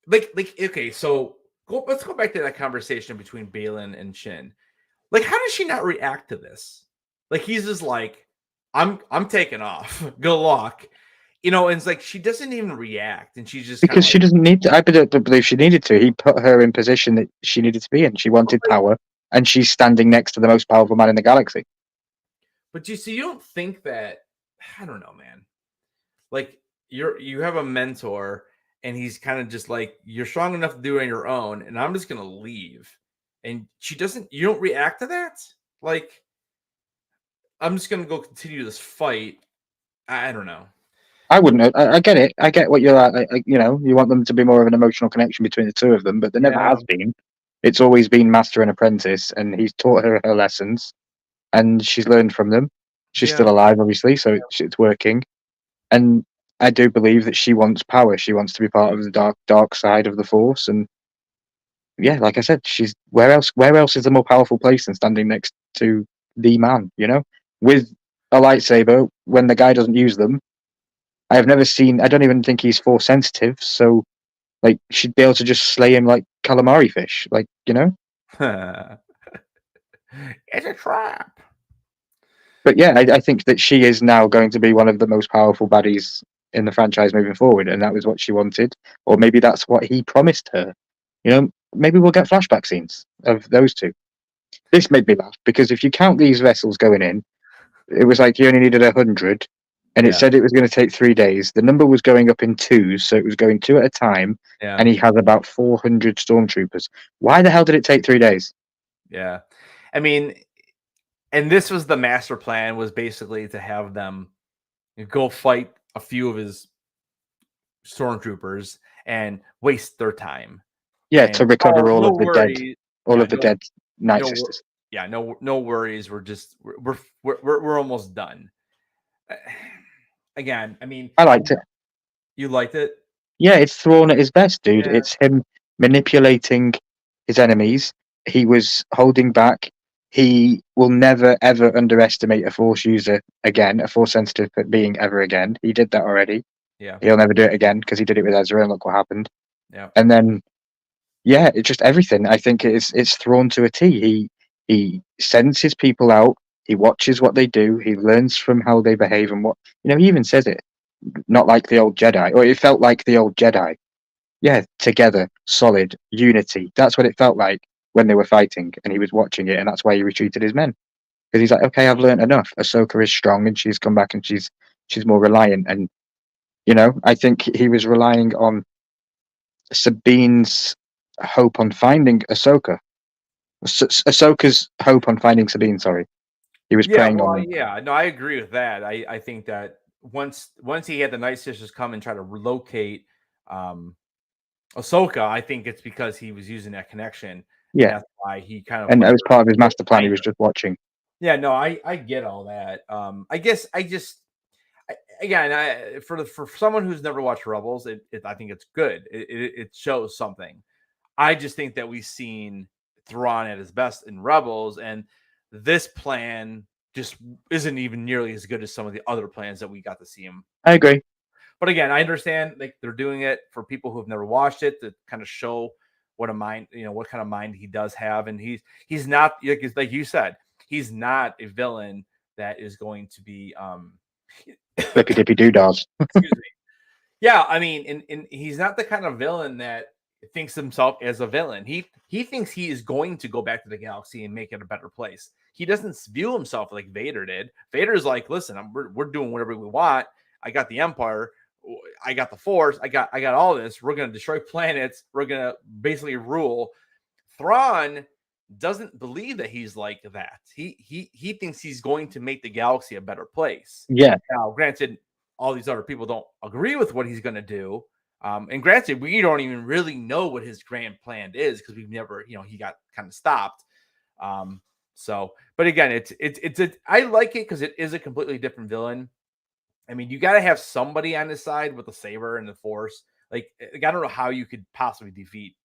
like okay, so let's go back to that conversation between Balin and Shin. Like, how does she not react to this? Like, he's just like, I'm taking off. Good luck. And it's like she doesn't even react, and she's just because she doesn't need to. I don't believe she needed to. He put her in position that she needed to be in. She wanted power, and she's standing next to the most powerful man in the galaxy. But you don't think that? I don't know, man. Like, you have a mentor, and he's kind of just like, you're strong enough to do it on your own, and I'm just gonna leave. And she doesn't. You don't react to that. Like, I'm just gonna go continue this fight. I don't know. I wouldn't. I get it. I get what you're at. You want them to be more of an emotional connection between the two of them, but there never has been. It's always been master and apprentice, and he's taught her lessons, and she's learned from them. She's still alive, obviously, so it's working. And I do believe that she wants power. She wants to be part of the dark side of the Force, and yeah, like I said, she's where else is a more powerful place than standing next to the man? With a lightsaber, when the guy doesn't use them. I have never seen. I don't even think he's Force sensitive, so like she'd be able to just slay him like calamari fish, It's a trap. But yeah, I think that she is now going to be one of the most powerful baddies in the franchise moving forward, and that was what she wanted, or maybe that's what he promised her. Maybe we'll get flashback scenes of those two. This made me laugh because if you count these vessels going in, it was like you only needed 100. And it said it was going to take 3 days. The number was going up in 2s, so it was going 2 at a time. Yeah. And he has about 400 stormtroopers. Why the hell did it take 3 days? Yeah. I mean, and this was the master plan, was basically to have them go fight a few of his stormtroopers and waste their time. Yeah, to recover all of the dead Night Sisters. Yeah, no worries. We're almost done. Again, I mean, I liked it. You liked it? Yeah, it's Thrawn at his best, dude. Yeah. It's him manipulating his enemies. He was holding back. He will never, ever underestimate a Force user again, a Force sensitive being ever again. He did that already. Yeah. He'll never do it again because he did it with Ezra, and look what happened. Yeah. And then, yeah, it's just everything. I think it's Thrawn to a T. He sends his people out. He watches what they do. He learns from how they behave and what he even says it. Not like the old Jedi, or it felt like the old Jedi. Yeah, together, solid, unity. That's what it felt like when they were fighting, and he was watching it, and that's why he retreated his men. Because he's like, okay, I've learned enough. Ahsoka is strong, and she's come back, and she's more reliant. And I think he was relying on Sabine's hope on finding Ahsoka. Ahsoka's hope on finding Sabine. Sorry, he was praying on. Yeah, no, I agree with that. I think that once he had the Night Sisters come and try to relocate Ahsoka, I think it's because he was using that connection. Yeah, that's why he kind of. And that was part of his master plan. He was just watching. Yeah, no, I get all that. I guess I just again, for someone who's never watched Rebels, I think it's good. It shows something. I just think that we've seen Thrawn at his best in Rebels, and this plan just isn't even nearly as good as some of the other plans that we got to see him. I agree. But again, I understand like they're doing it for people who have never watched it to kind of show what a mind, what kind of mind he does have, and he's not like you said, he's not a villain that is going to be Flippy dippy doodahs. excuse me. Yeah, I mean, and he's not the kind of villain that thinks himself as a villain. He thinks he is going to go back to the galaxy and make it a better place. He doesn't view himself like Vader did. Vader's like, listen, we're doing whatever we want. I got the Empire. I got the Force. I got all this. We're gonna destroy planets. We're gonna basically rule. Thrawn doesn't believe that he's like that. He thinks he's going to make the galaxy a better place. Yeah. Now, granted, all these other people don't agree with what he's going to do. And granted, we don't even really know what his grand plan is because we've never, he got kind of stopped. But again, I like it because it is a completely different villain. I mean, you got to have somebody on his side with the saber and the Force. Like, I don't know how you could possibly defeat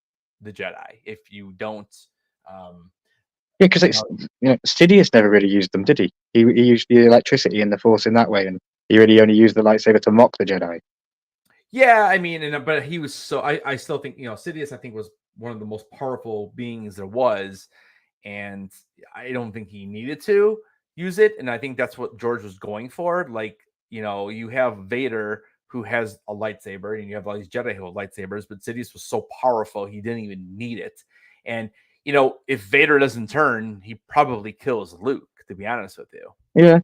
the Jedi if you don't. Yeah, because Sidious never really used them, did he? He used the electricity and the Force in that way, and he really only used the lightsaber to mock the Jedi. Yeah, I mean, but he was so. I still think Sidious. I think was one of the most powerful beings there was, and I don't think he needed to use it. And I think that's what George was going for. Like, you have Vader who has a lightsaber, and you have all these Jedi who have lightsabers, but Sidious was so powerful he didn't even need it. And if Vader doesn't turn, he probably kills Luke. To be honest with you. Yeah.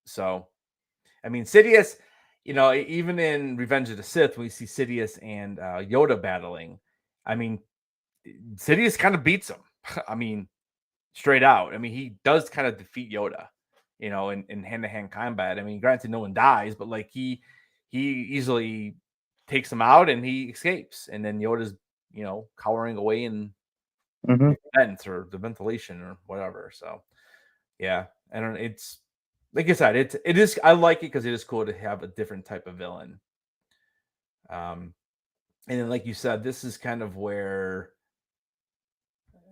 So, I mean, Sidious. Even in Revenge of the Sith, we see Sidious and Yoda battling. I mean, Sidious kind of beats him. I mean, straight out. I mean, he does kind of defeat Yoda, in hand-to-hand combat. I mean, granted, no one dies, but like he easily takes him out and he escapes. And then Yoda's, cowering away in the vents or the ventilation or whatever. So, yeah, I don't. It's like I said, it is. I like it because it is cool to have a different type of villain. And then, like you said, this is kind of where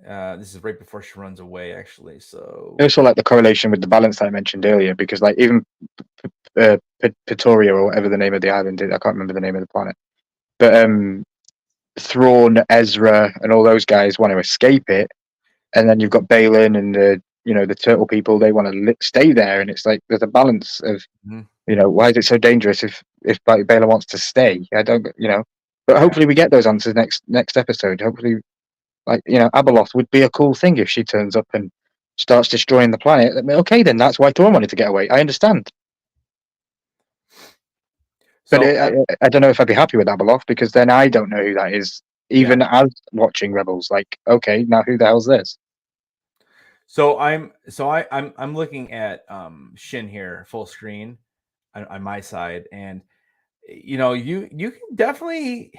this is right before she runs away, actually. So I also like the correlation with the balance that I mentioned earlier, because like even Pretoria or whatever the name of the island is, I can't remember the name of the planet, but Thrawn, Ezra, and all those guys want to escape it, and then you've got Balin and the turtle people. They want to stay there, and it's like there's a balance of why is it so dangerous if Balin wants to stay? I don't but hopefully we get those answers next episode. Hopefully, like Abeloth would be a cool thing if she turns up and starts destroying the planet. Okay, then that's why Thrawn wanted to get away. I understand. So, but I don't know if I'd be happy with Abeloth, because then I don't know who that is, even as watching Rebels. Like, okay, now who the hell's this? So I'm looking at Shin here, full screen on my side, and you can definitely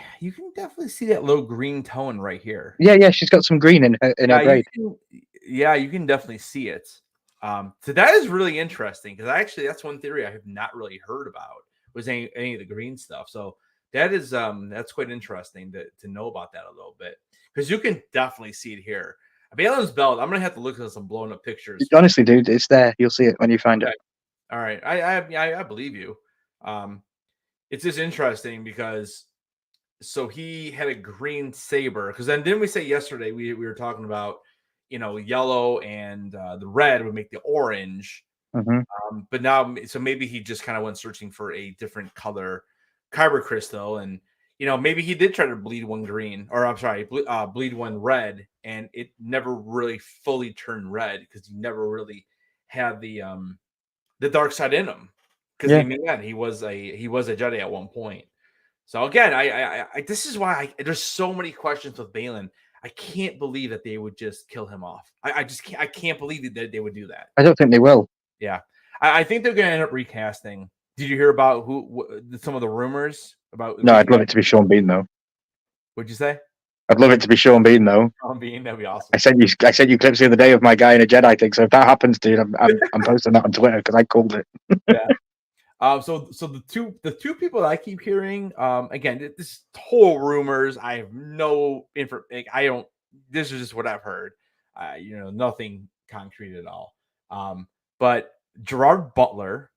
see that little green tone right here. Yeah, she's got some green in her braid. You can definitely see it. So that is really interesting because that's one theory I have not really heard about, was any of the green stuff. So that is that's quite interesting to know about that a little bit, because you can definitely see it here. Balin's belt. I'm gonna have to look at some blown up pictures. Honestly, dude, it's there. You'll see it when you find it. All right, I believe you. It's just interesting because so he had a green saber, because then didn't we say yesterday we were talking about yellow and the red would make the orange. But now, so maybe he just kind of went searching for a different color kyber crystal, and maybe he did try to bleed one green, or I'm sorry, bleed one red, and it never really fully turned red because he never really had the dark side in him. Because he was a Jedi at one point. So again, I this is why there's so many questions with Balin. I can't believe that they would just kill him off. I can't believe that they would do that. I don't think they will. Yeah, I think they're going to end up recasting. Did you hear about some of the rumors about? No, I'd love it to be Sean Bean though. What'd you say? I'd love it to be Sean Bean though. Sean Bean, that'd be awesome. I sent you clips the other day of my guy in a Jedi thing. So if that happens, dude, I'm posting that on Twitter because I called it. Yeah. So the two people that I keep hearing, again, this whole rumors. I have no info. Like, I don't. This is just what I've heard. Nothing concrete at all. But Gerard Butler.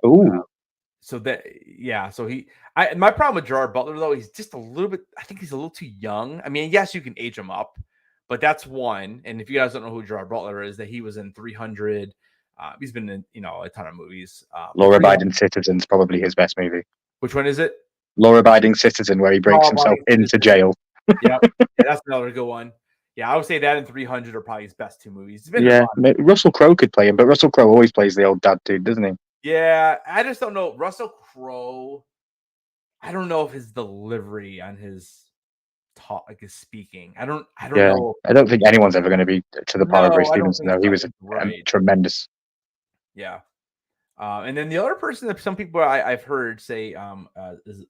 Ooh. So my problem with Gerard Butler though, he's just a little bit. I think he's a little too young. I mean, yes, you can age him up, but that's one. And if you guys don't know who Gerard Butler is, that he was in 300. He's been in a ton of movies. Law-Abiding Citizen's probably his best movie. Which one is it? Law-Abiding Citizen, where he breaks himself into jail. Yeah, that's another good one. Yeah, I would say that and 300 are probably his best two movies. Russell Crowe could play him, but Russell Crowe always plays the old dad dude, doesn't he? Yeah, I just don't know. Russell Crowe, I don't know if his delivery on his talk, like his speaking, I don't know. I don't think anyone's ever going to be to the par of Ray Stevenson, though. He was tremendous. Yeah. And then the other person that some people I've heard say is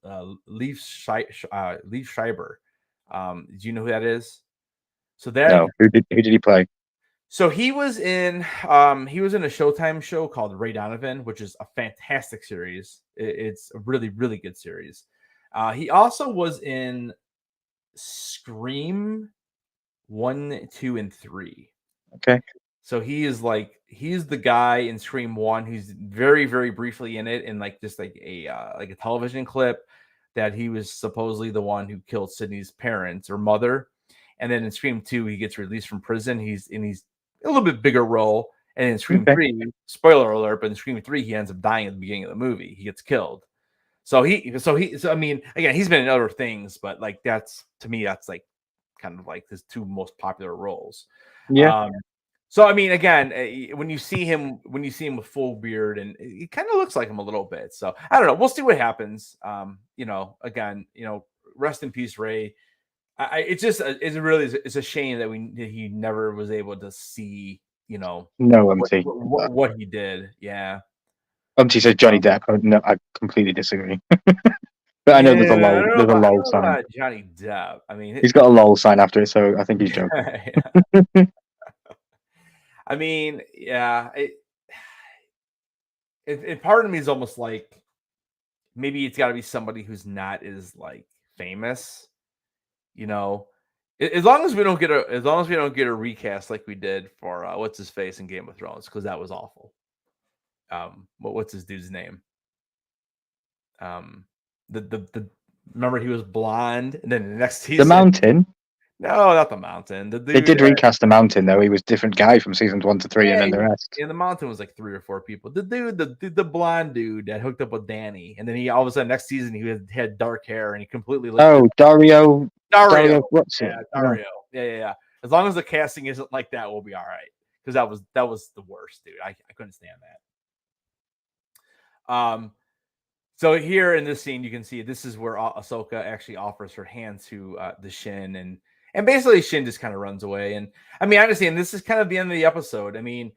Leif Schreiber. Do you know who that is? So that no, who did he play? So he was in a Showtime show called Ray Donovan, which is a fantastic series. It's a really, really good series. He also was in Scream 1, 2, and 3. Okay. So he's the guy in Scream 1 who's very, very briefly in it, and just a television clip that he was supposedly the one who killed Sydney's parents or mother. And then in Scream 2, he gets released from prison. He's a little bit bigger role. And in Scream 3, spoiler alert, but in Scream 3, he ends up dying at the beginning of the movie. He gets killed. So I mean, again, he's been in other things, but that's to me, that's kind of his two most popular roles. Yeah. So I mean, again, when you see him with full beard, and it kind of looks like him a little bit. So I don't know. We'll see what happens. Again, rest in peace, Ray. It's a shame that he never was able to see, what he did. Yeah. He says Johnny Depp. No, I completely disagree. But I know there's a lol sign. Johnny Depp. I mean, he's got a lol sign after it, so I think he's joking. I mean, yeah. It part of me is almost like maybe it's got to be somebody who's not as famous. As long as we don't get a recast like we did for what's his face in Game of Thrones, because that was awful. What's his dude's name? Remember he was blonde, and then the next season, the Mountain. No, not the Mountain. They did recast the Mountain though. He was a different guy from seasons 1 to 3, and then the rest. Yeah, the Mountain was 3 or 4 people. The dude, the blonde dude that hooked up with Danny, and then he all of a sudden next season he had dark hair and he completely. Dario. Yeah, Dario. Yeah. As long as the casting isn't like that, we'll be all right. Because that was the worst, dude. I couldn't stand that. So here in this scene, you can see this is where Ahsoka actually offers her hand to the Shin, and basically Shin just kind of runs away. And I mean, I understand this is kind of the end of the episode. I mean,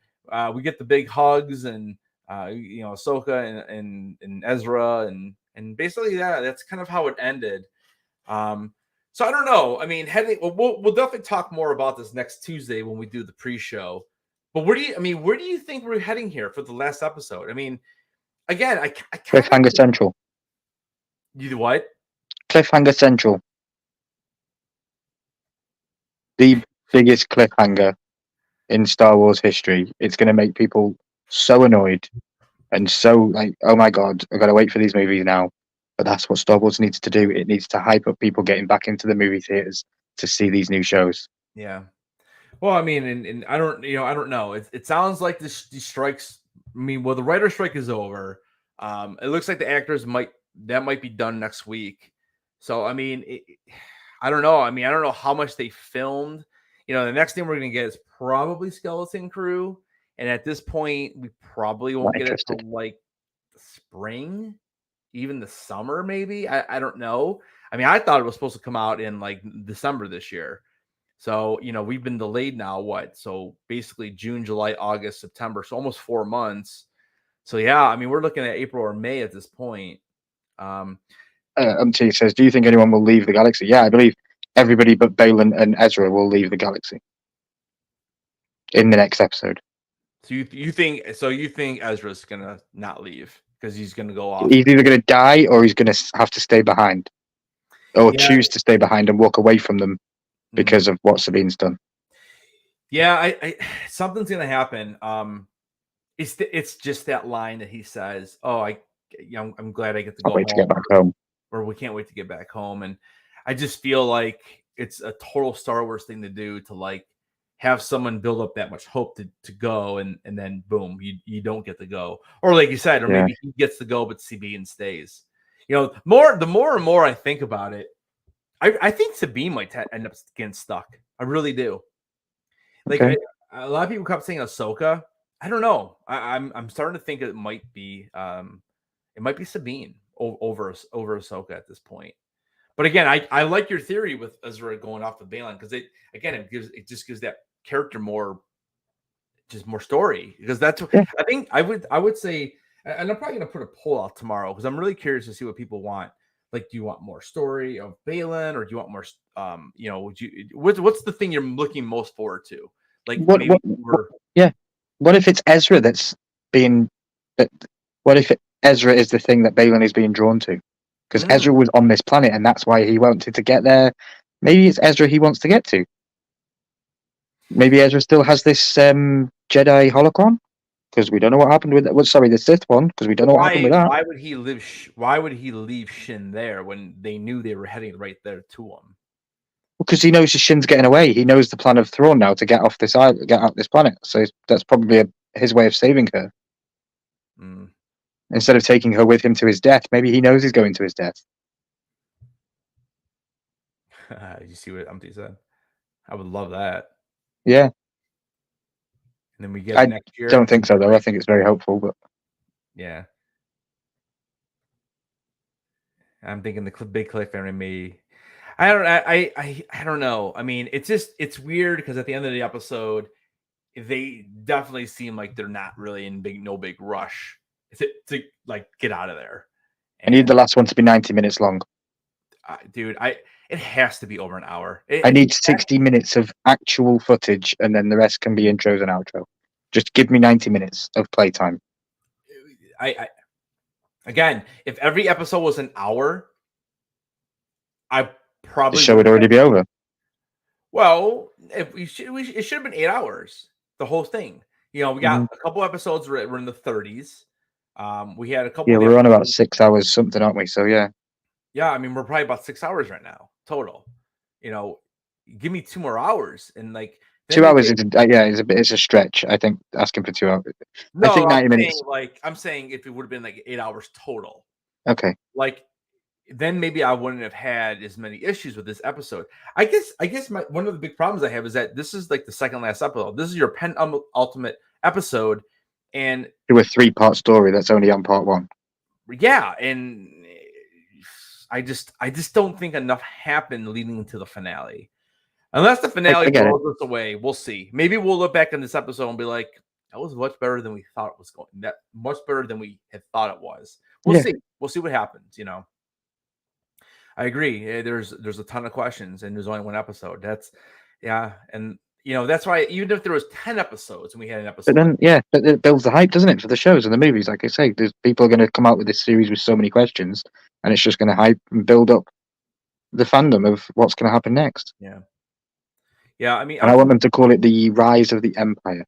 we get the big hugs and Ahsoka and Ezra and basically that's kind of how it ended. So I don't know. I mean, we'll definitely talk more about this next Tuesday when we do the pre-show. But where do you think we're heading here for the last episode? I mean, again, I Cliffhanger Central. You do what? Cliffhanger Central. The biggest cliffhanger in Star Wars history. It's going to make people so annoyed and so oh my God, I've got to wait for these movies now. But that's what Star Wars needs to do. It needs to hype up people getting back into the movie theaters to see these new shows. Yeah. Well, I mean, and I don't know. It sounds like these strikes. I mean, the writer strike is over. It looks like the actors might be done next week. So, I mean, I don't know. I mean, I don't know how much they filmed. The next thing we're going to get is probably Skeleton Crew. And at this point, we probably won't get it till the spring, even the summer, maybe. I don't know. I mean, I thought it was supposed to come out in December this year. So, we've been delayed now. So basically June, July, August, September. So almost 4 months. So, yeah, I mean, we're looking at April or May at this point. MT says, do you think anyone will leave the galaxy? Yeah, I believe everybody but Balin and Ezra will leave the galaxy in the next episode. So you think Ezra's gonna not leave because he's gonna go off? He's either going to die or he's going to have to stay behind, or choose to stay behind and walk away from them because of what Sabine's done. Yeah, I something's gonna happen. It's just that line that he says, "Oh, I'm glad I get to go home, to get back home," or we can't wait to get back home." And I just feel like it's a total Star Wars thing to do, to like have someone build up that much hope to go, and then boom, you don't get to go, or like you said, or maybe he gets to go but Sabine stays. You know, the more and more I think about it, I think Sabine might end up getting stuck. I really do. Like a lot of people kept saying Ahsoka. I don't know. I'm starting to think it might be Sabine over Ahsoka at this point. But again, I like your theory with Ezra going off the Balin, because it just gives that character more story, because that's what I think I would say. And I'm probably gonna put a poll out tomorrow, because I'm really curious to see what people want. Like, do you want more story of Balin, or do you want more? What's the thing you're looking most forward to? Like, what if it's Ezra that's being? What if Ezra is the thing that Balin is being drawn to? Because Ezra was on this planet, and that's why he wanted to get there. Maybe it's Ezra he wants to get to. Maybe Ezra still has this Jedi holocron, because we don't know what happened with that. Well, sorry, the Sith one, because we don't know what happened with that. Why would he live? Why would he leave Shin there when they knew they were heading right there to him? Because he knows Shin's getting away. He knows the plan of Thrawn now to get off this island, get out this planet. So that's probably his way of saving her. Instead of taking her with him to his death, maybe he knows he's going to his death. You see what Umpty said? I would love that. Yeah. And then we get next year. I don't think so, though. I think it's very hopeful, but yeah. I'm thinking the big cliffhanger may. I don't know. I mean, it's weird, because at the end of the episode, they definitely seem like they're not really in no big rush to like get out of there. And I need the last one to be 90 minutes long. Dude, it has to be over an hour. I need 60 minutes of actual footage, and then the rest can be intros and outro. Just give me 90 minutes of playtime. Again, if every episode was an hour, I probably the show would already be over. Well, it should have been 8 hours. The whole thing. You know, we got a couple episodes were in the 30s. We had a couple. Yeah, we're on about 6 hours something, aren't we? So yeah. Yeah, I mean, we're probably about 6 hours right now total. You know, give me 2 more hours, and like 2 hours it's a stretch. I think asking for 2 hours. No, I think 90 minutes. I'm saying if it would have been like 8 hours total. Okay. Like, then maybe I wouldn't have had as many issues with this episode. I guess one of the big problems I have is that this is like the second last episode. This is your penultimate episode, and to a 3-part story that's only on part 1. Yeah, and I just don't think enough happened leading into the finale. Unless the finale blows us away, we'll see. Maybe we'll look back on this episode and be like, that was much better than we thought it was going. That much better than we had thought it was. We'll see. We'll see what happens. You know, I agree. There's a ton of questions, and there's only one episode. And you know that's why even if there was 10 episodes and we had an episode, but then but it builds the hype, doesn't it, for the shows and the movies? Like I say, there's people are going to come out with this series with so many questions, and it's just going to hype and build up the fandom of what's going to happen next. Yeah, I mean, and I want them to call it the Rise of the Empire.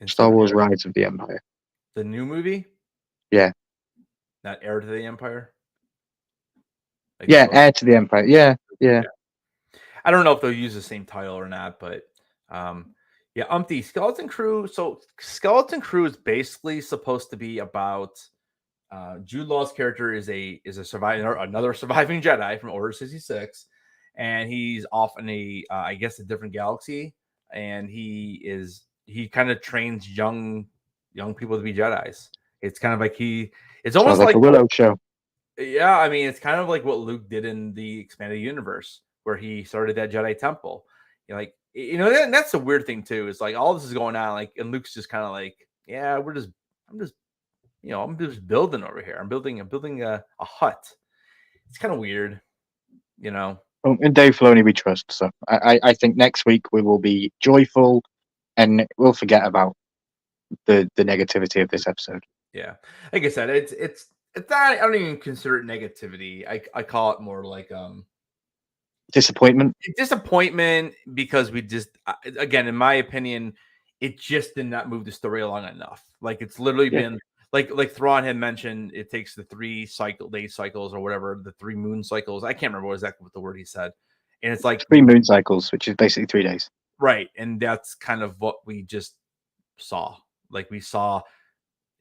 Star Wars Rise of the Empire. The new movie? Yeah. Not Heir to the Empire? Like Heir to the Empire. Yeah. I don't know if they'll use the same title or not, but Umpty, Skeleton Crew. So Skeleton Crew is basically supposed to be about Jude Law's character is another surviving Jedi from Order 66. And he's off in a different galaxy, and he kind of trains young people to be Jedis. It's kind of like it's almost like a Willow show. Yeah, I mean, it's kind of like what Luke did in the expanded universe, where he started that Jedi temple. That's the weird thing too. Is like all this is going on, like, and Luke's just kind of like, yeah, I'm just building over here. I'm building a hut. It's kind of weird. you know. Well, in Dave Filoni we trust. So I think next week we will be joyful, and we'll forget about the negativity of this episode. Yeah, like I said, it's not. I don't even consider it negativity. I call it more like Disappointment. disappointment, because we just again, in my opinion, it just did not move the story along enough. Like it's literally been like Thrawn had mentioned, it takes the 3 day cycles or whatever, the 3 moon cycles. I can't remember exactly what the word he said, and it's like 3 moon cycles, which is basically 3 days. right, and that's kind of what we just saw. Like we saw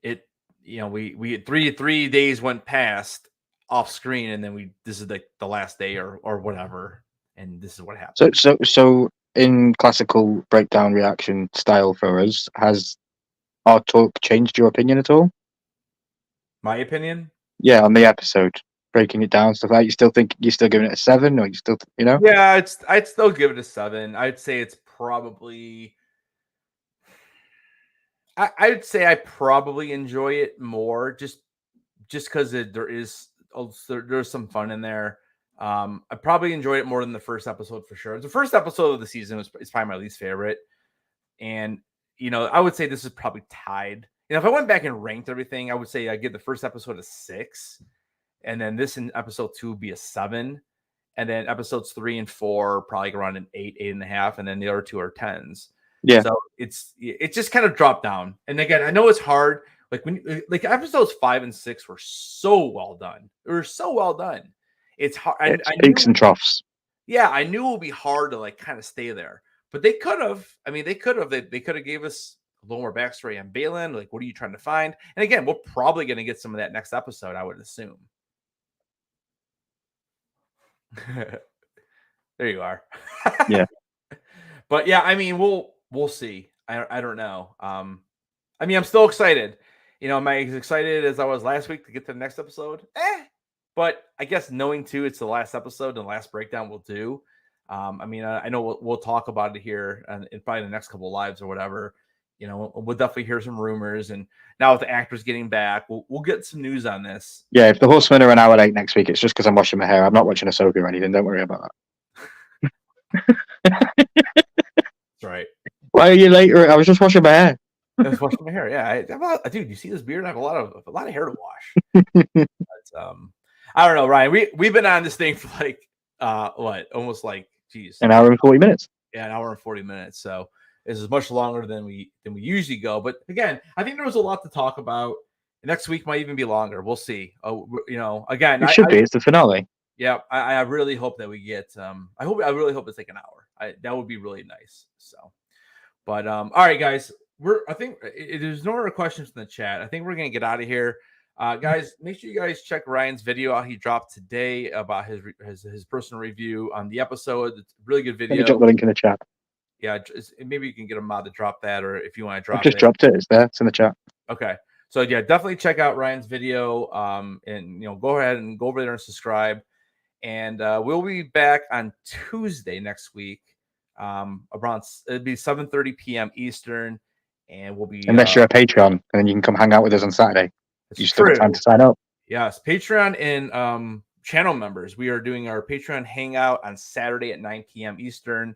it, we had 3 days went past off screen, and then this is like the last day or whatever, and this is what happened. So in classical breakdown reaction style for us, has our talk changed your opinion at all? My opinion? Yeah, on the episode, breaking it down, stuff like that. You still think you're still giving it a 7, or you still, Yeah, I'd still give it a 7. I'd say it's probably. I'd say I probably enjoy it more just because there's some fun in there. I probably enjoyed it more than the first episode for sure. The first episode of the season is probably my least favorite, and I would say this is probably tied. If I went back and ranked everything, I would say I give the first episode a 6, and then this in episode 2 would be a 7, and then episodes 3 and 4 probably around an 8, 8.5, and then the other 2 are 10s. Yeah. So it just kind of dropped down. And again, I know it's hard. Like like episodes 5 and 6 were so well done. They were so well done. It's hard. Peaks and troughs. Yeah, I knew it would be hard to like kind of stay there, but they could have. I mean, they could have. They could have gave us a little more backstory on Balin. Like, what are you trying to find? And again, we're probably going to get some of that next episode, I would assume. There you are. Yeah. But yeah, I mean, we'll see. I don't know. I mean, I'm still excited. Am I as excited as I was last week to get to the next episode? But I guess knowing too, it's the last episode and the last breakdown we'll do. I mean, I know we'll talk about it here and probably the next couple of lives or whatever. We'll definitely hear some rumors, and now with the actors getting back, we'll get some news on this. Yeah, if the Horsemen are an hour late next week, it's just because I'm washing my hair. I'm not watching Ahsoka or anything. Don't worry about that. That's right. Why are you late? I was just washing my hair. I was washing my hair. Yeah, dude, you see this beard? I have a lot of hair to wash. But, I don't know, Ryan. We've been on this thing for like almost like an hour and 40 minutes. Yeah, an hour and 40 minutes. So this is much longer than we usually go. But again, I think there was a lot to talk about. Next week might even be longer. We'll see. Again, it should be. It's the finale. Yeah, I really hope that we get. I really hope it's like an hour. That would be really nice. So, but all right, guys. I think there's no other questions in the chat. I think we're gonna get out of here. Guys, make sure you guys check Ryan's video out he dropped today about his personal review on the episode. It's a really good video. Let me drop the link in the chat. Yeah, maybe you can get a mod to drop that, or if you want to drop it. I've just dropped it. It's there. It's in the chat. Okay. So yeah, definitely check out Ryan's video. And go ahead and go over there and subscribe. And we'll be back on Tuesday next week. Around it'll be 7:30 p.m. Eastern, and we'll be unless you're a Patreon, and then you can come hang out with us on Saturday. You still have time to sign up. Yes, Patreon and channel members. We are doing our Patreon hangout on Saturday at 9 p.m. Eastern.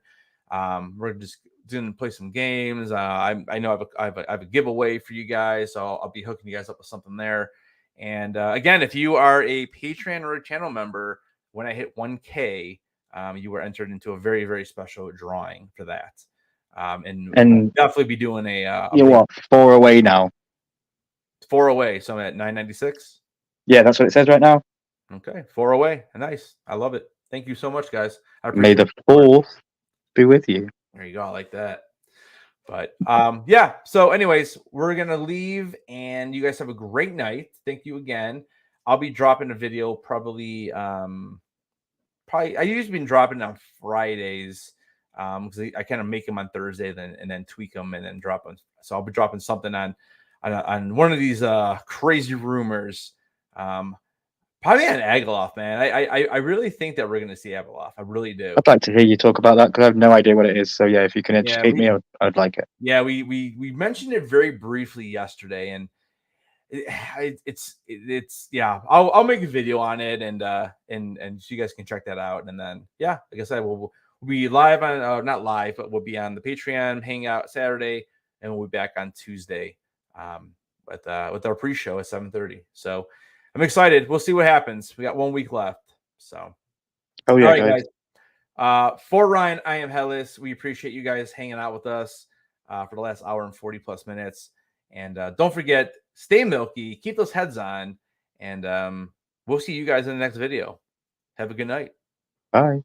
We're just going to play some games. I know I have a giveaway for you guys, so I'll be hooking you guys up with something there. And again, if you are a Patreon or a channel member, when I hit 1K, you were entered into a very, very special drawing for that. And we'll definitely be doing you're what, 4 away now? 4 away. So I'm at 996. Yeah, that's what it says right now. Okay, 4 away. Nice. I love it. Thank you so much, guys. May the 4th be with you. There you go. I like that. But yeah. So, anyways, we're gonna leave, and you guys have a great night. Thank you again. I'll be dropping a video probably. I usually been dropping on Fridays because I kind of make them on Thursday, then tweak them and then drop them. So I'll be dropping something on one of these crazy rumors. Probably on Agaloth, man. I really think that we're going to see Agaloth. I really do. I'd like to hear you talk about that because I have no idea what it is. So yeah, if you can educate me, I'd like it. Yeah, we mentioned it very briefly yesterday, and it's yeah. I'll make a video on it, and so you guys can check that out. And then yeah, like I said, we'll be live on not live, but we'll be on the Patreon hangout Saturday, and we'll be back on Tuesday with our pre-show at 7:30. So I'm excited. We'll see what happens. We got 1 week left. So Oh yeah, all right, guys. For Ryan, I am Headless. We appreciate you guys hanging out with us for the last hour and 40 plus minutes. And don't forget, stay milky, keep those heads on, and we'll see you guys in the next video. Have a good night. Bye.